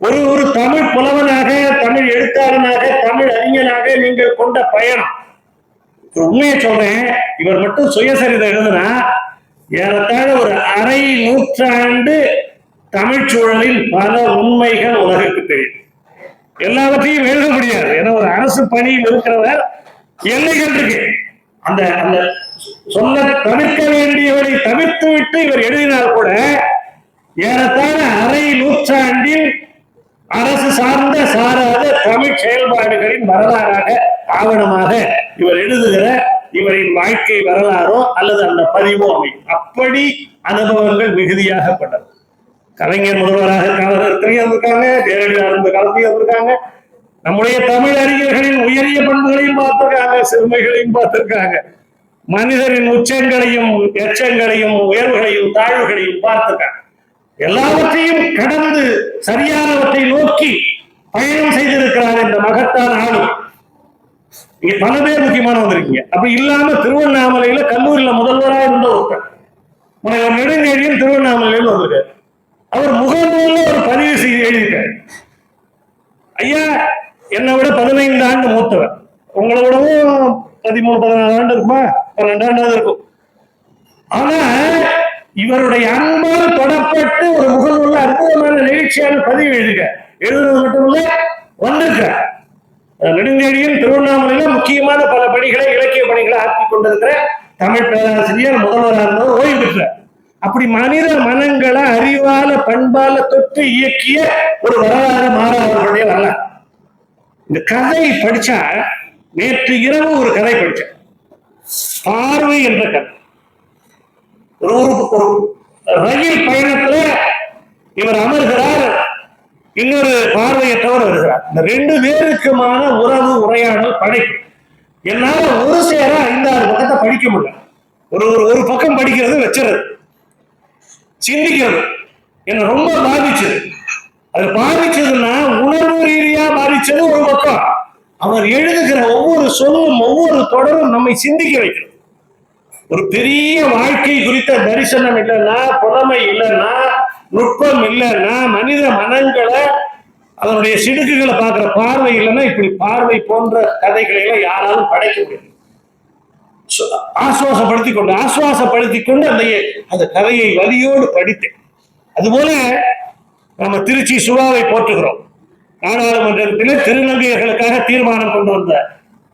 ஒரு தமிழ் புலவனாக, தமிழ் எழுத்தாளனாக, தமிழ் அறிஞனாக நீங்கள் கொண்ட பயணம். உண்மையை சொல்றேன், இவர் மட்டும் சுயசரிதை எழுதுனா ஏறத்தாழ ஒரு அரை நூற்றாண்டு தமிழ் சூழலில் பல உண்மைகள் உலகுக்கு தெரியும். எல்லாவற்றையும் எழுத முடியாது, ஏன்னா ஒரு அரசு பணியில் இருக்கிறவர் எல்லைகள் இருக்கு. அந்த அந்த சொல்ல தவிர்க்க வேண்டியவரை தவிர்த்து விட்டு இவர் எழுதினால் கூட ஏறத்தாழ அரை நூற்றாண்டில் அரசு சார்ந்த சாராத தமிழ் செயல்பாடுகளின் வரலாறாக, ஆவணமாக இவர் எழுதுகிற இவரின் வாழ்க்கை வரலாறோ அல்லது அந்த பதிவோ அமையும். அப்படி அனுபவங்கள் மிகுதியாக கொண்டது. கலைஞர் முதல்வராக இருந்திருக்காங்க, ஜெயலலிதா இருந்த காலத்தையும் இருந்திருக்காங்க. நம்முடைய தமிழ் அறிஞர்களின் உயரிய பண்புகளையும் பார்த்திருக்காங்க, சிறுமைகளையும் பார்த்திருக்காங்க. மனிதரின் உச்சங்களையும் எச்சங்களையும் உயர்வுகளையும் தாழ்வுகளையும் பார்த்திருக்காங்க. எல்லாவற்றையும் கடந்து சரியானவற்றை நோக்கி பயணம் செய்திருக்கிறார் இந்த மகத்தான ஆளும். இங்க பல பேர் முக்கியமான வந்திருக்கீங்க. அப்படி இல்லாம திருவண்ணாமலையில கல்லூரியில முதல்வராக இருந்த ஒருத்தர் முனைவர் நெடுஞ்செழியன் திருவண்ணாமலையில வந்திருக்காரு. அவர் முகநூல்ல ஒரு பதிவு செய்து எழுதியிருக்காரு. ஐயா என்னை விட 15 ஆண்டு மூத்தவர், உங்களை விடவும் 13-14 ஆண்டு இருக்குமா, 12 ஆண்டாவது இருக்கும். ஆனா இவருடைய அன்பால் தொடப்பட்டு ஒரு முகநூல்ல அற்புதமான நிகழ்ச்சியான பதிவு எழுதுறது மட்டும் இல்ல வந்திருக்கிறார். நெடுஞ்செழியன் திருவண்ணாமலையில முக்கியமான பல பணிகளை, இலக்கிய பணிகளை ஆற்றிக் கொண்டிருக்கிற தமிழ் பேராசிரியர், முதல்வராக இருந்தவர், ஓய்வு பெற்றார். அப்படி மனித மனங்களை அறிவால பண்பால தொட்டு இயக்கிய ஒரு வரலாறு மாறாவர்களுடைய வரலாறு. இந்த கதை படிச்சா, நேற்று இரவு ஒரு கதை படிச்சேன், பார்வை என்ற கதை. ஒரு ரயில் பயணத்துல இவர் அமர்கிறார், இன்னொரு பார்வையற்றவர் வருகிறார். இந்த 2 பேருக்குமான உறவு உரையாடல் படைப்பு. என்னால ஒரு சேர 5-6 பக்கத்தை படிக்க முடியல. ஒரு பக்கம் படிக்கிறது வச்சுறது, சிந்திக்கிறது என்ன ரொம்ப பாதிச்சது. அது பாதிச்சதுன்னா உணர்வு ரீதியா பாதிச்சது ஒரு பக்கம். அவர் எழுதுகிற ஒவ்வொரு சொல்லும் ஒவ்வொரு தொடரும் நம்மை சிந்திக்க வைக்கிறது. ஒரு பெரிய வாழ்க்கை குறித்த தரிசனம் இல்லைன்னா, புலமை இல்லைன்னா, நுட்பம் இல்லைன்னா, மனித மனங்களை அதனுடைய சிடுக்குகளை பார்க்கிற பார்வை இல்லைன்னா, இப்படி பார்வை போன்ற கதைகளை எல்லாம் யாராலும் படைக்க முடியாது. ஆசுவாசப்படுத்திக் கொண்டு அந்த கதையை வலியோடு படித்தேன். அதுபோல நம்ம திருச்சி சுவாவை போற்றுகிறோம். நாடாளுமன்றத்தில் திருநங்கையர்களுக்காக தீர்மானம் கொண்டு வந்த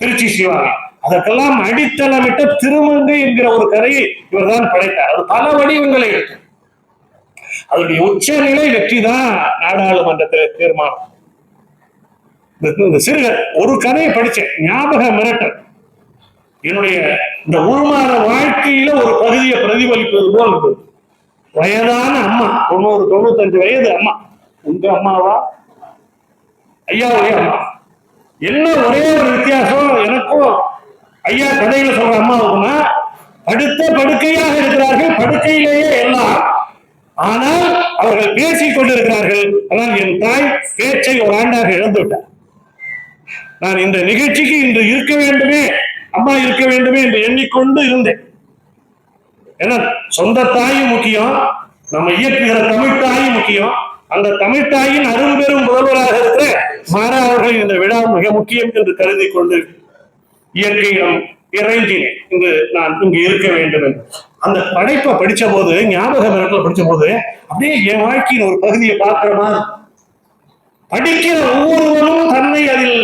திருச்சி சிவாவை, அதற்கெல்லாம் அடித்தளமிட்ட திருமங்கை என்கிற ஒரு கதையை இவர்தான் படைத்தார். அது பல வடிவங்களை எடுத்து அதனுடைய உச்சநிலை வெற்றி தான் நாடாளுமன்றத்தில் தீர்மானம். இந்த சிறுகர் ஒரு கதையை படிச்சேன், ஞாபக மிரட்டல். என்னுடைய இந்த உருமாற வாழ்க்கையில ஒரு பகுதியை பிரதிபலிப்பது போல் இருந்தது. வயதான அம்மா, 90-95 வயது அம்மா. உங்க அம்மாவா? ஐயாவுடைய அம்மா. என்ன ஒரே ஒரு வித்தியாசம் எனக்கும் ஐயா கதையில சொல்ற அம்மாவுக்குன்னா, படுத்த படுக்கையாக இருக்கிறார்கள், படுக்கையிலேயே எல்லாம். ஆனால் அவர்கள் பேசிக் கொண்டிருக்கிறார்கள். ஆனால் என் தாய் பேச்சை ஒரு ஆண்டாக இழந்து விட்டார். நான் இந்த நிகழ்ச்சிக்கு இன்று இருக்க வேண்டுமே, அம்மா இருக்க வேண்டுமே என்று எண்ணிக்கொண்டு இருந்தேன். ஏன்னா சொந்த தாயும் முக்கியம், நம்ம இயக்குகிற தமிழ் தாயும் முக்கியம். அந்த தமிழ் தாயின் அரும்பெரும் முதல்வராக இருக்கிற மாறா அவர்கள் இந்த விழா மிக முக்கியம் என்று கருதி கொண்டு இயற்கையிடம் இறைஞ்சினேன், இங்கு நான் இங்கு இருக்க வேண்டும் என்று. அந்த படைப்பை படிச்ச போது, ஞாபக மிரட்டல படிச்ச போது, அப்படியே என் வாழ்க்கையின் ஒரு பகுதியை பார்க்கிற மாதிரி. படிக்கிற ஒவ்வொருவரும் தன்னை அதில்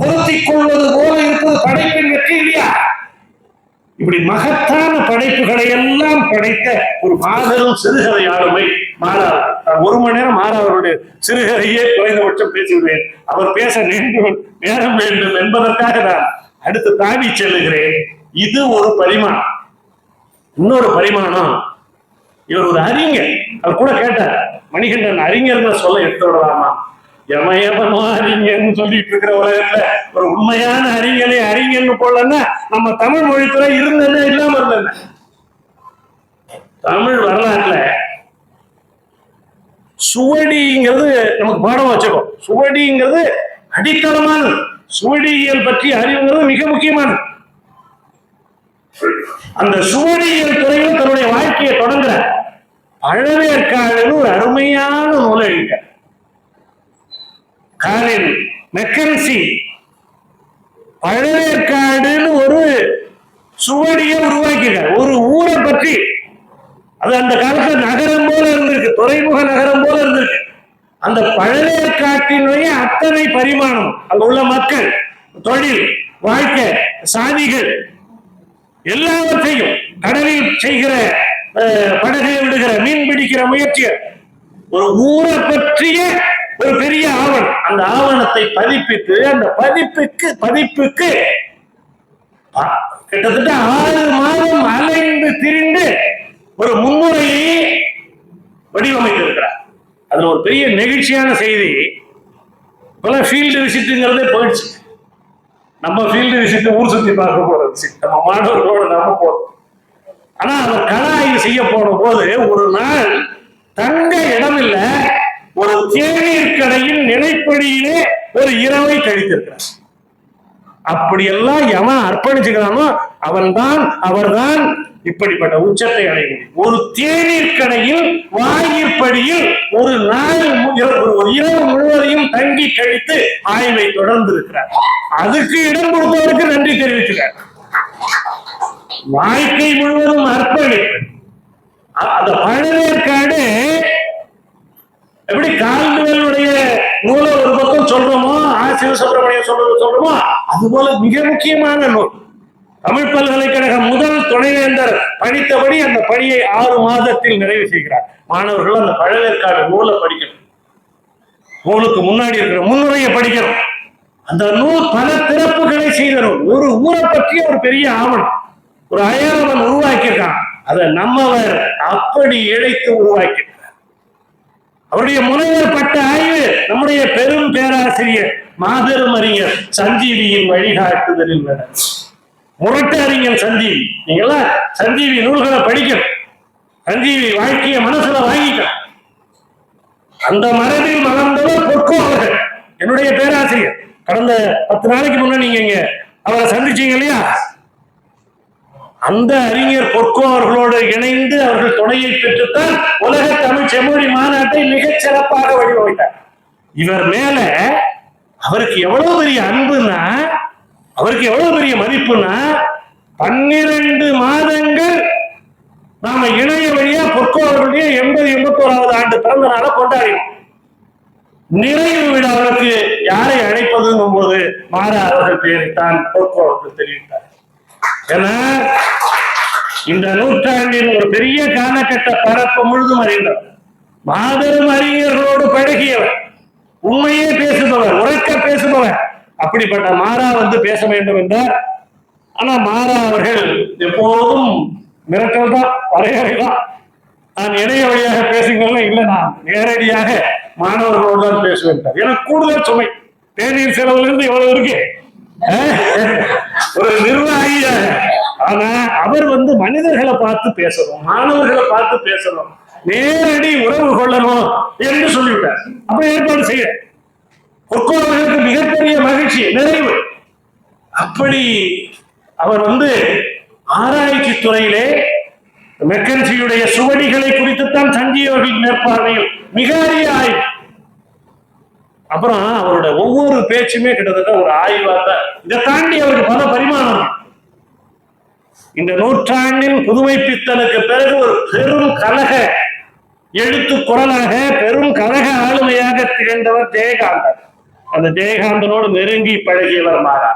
பொருத்திக் கொள்வது போல இருப்பது படைப்பின் வெற்றி இல்லையா? இப்படி மகத்தான படைப்புகளை எல்லாம் படைத்த ஒரு மாபெரும் சிறுகதை ஆளுமை மாறா. ஒரு மணி நேரம் மாறா அவருடைய சிறுகதையே குறைந்தபட்சம் பேசிவிடுவேன். அவர் பேச நேரம் வேண்டும் என்பதற்காக நான் அடுத்து தாவி செல்லுகிறேன். இது ஒரு பரிமாணம். இன்னொரு பரிமாணம், இவர் ஒரு அறிஞர். அவர் கூட கேட்டார், மணிகண்டன் அறிஞர்னு சொல்ல எடுத்து விடலாமா? எமயமனோ அறிஞர்னு சொல்லிட்டு இருக்கிற உலகத்துல ஒரு உண்மையான அறிஞனை அறிஞர்னு போலன்னா நம்ம தமிழ் மொழித்துறை இருந்தது இல்லாம இருந்தது. தமிழ் வரலாற்றுல சுவடிங்கிறது நமக்கு பாடம் வச்சுக்கோம். சுவடிங்கிறது அடித்தளமானது. சுவடியியல் பற்றி அறிவுங்கிறது மிக முக்கியமானது. அந்த சுவடியியல் துறையில் தன்னுடைய வாழ்க்கையை தொடங்குற பழவேற்காடுன்னு ஒரு அருமையான நூலை எழுதிட்டார். காலின் மெக்கன்சி பழவேற்காடுன்னு ஒரு சுவடியை உருவாக்கிட்டார். ஒரு ஊரை பற்றி, அது அந்த காலத்துல நகரம் போல இருந்திருக்கு, துறைமுக நகரம் போல இருந்திருக்கு. அந்த பழவேற்காட்டினுடைய அத்தனை பரிமாணம், அங்க உள்ள மக்கள், தொழில், வாழ்க்கை, சாதிகள் எல்லாவற்றையும், கடலில் செய்கிற படகை விடுகிற மீன் பிடிக்கிற முயற்சி, ஒரு ஊரை பற்றிய ஒரு பெரிய ஆவணம். அந்த ஆவணத்தை பதிப்பித்து அந்த பதிப்புக்கு கிட்டத்தட்ட 6 மாதம் அலைந்து திரிந்து ஒரு முன்னுரையை வடிவமைத்திருக்கிறார். அதுல ஒரு பெரிய நெகிழ்ச்சியான செய்தி, பல ஃபீல்டு விசிட்டுங்கிறதே போயிடுச்சு. நம்ம ஃபீல்டு விசிட் ஊர் சுத்தி பார்க்க போறது, நம்ம மாணவர்களோட நம்ம போறோம். ஆனா அவர் கள ஆய்வு செய்ய போன போது ஒரு நாள் தங்க இடம் இல்ல, ஒரு தேநீர் கடையின் நிலைப்படியிலே ஒரு இரவை கழித்திருக்கிறார். அப்படியெல்லாம் எவன் அர்ப்பணிச்சுக்கிறானோ அவர்தான் இப்படிப்பட்ட உச்சத்தை அடைய முடியும். ஒரு தேநீர் கடையில் வாயிற்படியில் ஒரு நாள் ஒரு இரவு முழுவதையும் தங்கி கழித்து ஆய்வை தொடர்ந்து இருக்கிறார். அதுக்கு இடம் கொடுத்தவருக்கு நன்றி தெரிவிக்கிறார். வாழ்க்கை முழுவதும் அர்ப்பணிப்பு. அந்த பழவேற்காடு எப்படி கால்டுவெல்லுடைய நூலை ஒரு பக்கம் சொல்றோமோ, சிவசுப்பிரமணியம் சொல்றோமோ, அது போல மிக முக்கியமான நூல். தமிழ் பல்கலைக்கழக முதல் துணைவேந்தர் படித்தபடி அந்த பணியை 6 மாதத்தில் நிறைவு செய்கிறார். மாணவர்கள் அந்த பழவேற்காடு நூலை படிக்கணும். நூலுக்கு முன்னாடி இருக்கிற முன்னுரையை படிக்கணும். அந்த நூல் பல திறப்புகளை செய்தரும். ஒரு ஊரை பற்றிய ஒரு பெரிய ஆவணம், ஒரு அயரவன் உருவாக்கியிருக்கான். அதை நம்மவர் அப்படி இழைத்து உருவாக்கியிருக்கார். அவருடைய முனைவர் பட்ட ஆய்வு நம்முடைய பெரும் பேராசிரியர் மாபெரும் அறிஞர் சஞ்சீவியின் வழிகாட்டுதலில் முரட்டு அறிஞர் சஞ்சீவி. நீங்கெல்லாம் சஞ்சீவி நூல்களை படிக்கணும். சஞ்சீவி வாழ்க்கைய மனசுல வாங்கிக்கணும். அந்த மரபில் வளர்ந்தவர் பொற்கோ அவர்கள், என்னுடைய பேராசிரியர். கடந்த 10 நாளைக்கு முன்ன நீங்க இங்க அவரை சந்திச்சீங்க இல்லையா? அந்த அறிஞர் பொற்கோ அவர்களோடு இணைந்து அவர்கள் துணையை பெற்றுத்தான் உலக தமிழ் செம்மொழி மாநாட்டை மிகச் சிறப்பாக வடிவமைத்தார். இவர் மேல அவருக்கு எவ்வளவு பெரிய அன்புனா, அவருக்கு எவ்வளவு பெரிய மதிப்புனா, 12 மாதங்கள் நாம இணைய வழியா பொற்கோ அவர்களுடைய 80-81வது ஆண்டு பிறந்த நாளை கொண்டாடினோம். நிறைவு விழாவுக்கு யாரை அழைப்பதுங்கும் போது மாறா அவர்கள் பெயரைத்தான் பொற்கோ அவர்கள் தெரிவித்தார். ஏன்னா இந்த நூற்றாண்டின் ஒரு பெரிய காலகட்ட பரப்பு முழுதும் அறிந்தவர், மாபெரும் அறிஞர்களோடு பழகியவர், உண்மையே பேசுபவர், உறக்க பேசுபவர். அப்படிப்பட்ட மாறா பேச வேண்டும் என்றார். ஆனா மாறா அவர்கள் எப்போதும் மிரட்டல் தான், வரையறை தான். நான் இணைய வழியாக பேசுங்கள்ல இல்ல, நான் நேரடியாக மாணவர்களோடு தான் பேசுவேன். எனக்கு கூடுதல் சுமை, தேநீர் செலவுல இருந்து எவ்வளவு இருக்கு ஒரு நிர்வாகியாக. ஆனா அவர் மனிதர்களை பார்த்து பேசணும், மாணவர்களை பார்த்து பேசணும், நேரடி உறவு கொள்ளணும் என்று சொல்லிவிட்டார். அப்ப ஏற்பாடு செய்ய பொற்கோவர்களுக்கு மிகப்பெரிய மகிழ்ச்சி, நிறைவு. அப்படி அவர் ஆராய்ச்சி துறையிலே மெக்கன்சியுடைய சுவடிகளை குறித்துத்தான் சஞ்சீவர்கள் மேற்பார்வையில் மிக அரிய ஆய்வு. அப்புறம் அவரோட ஒவ்வொரு பேச்சுமே கிட்டத்தட்ட ஒரு ஆய்வாக. இதை தாண்டி அவருக்கு பல பரிமாணம். இந்த நூற்றாண்டின் புதுமைப்பித்தனுக்கு பிறகு ஒரு பெரும் கழக எழுத்து குரலாக, பெரும் கழக ஆளுமையாக திகழ்ந்தவர் ஜெயகாந்தன். அந்த ஜெயகாந்தனோடு நெருங்கி பழகியவர் மாறா.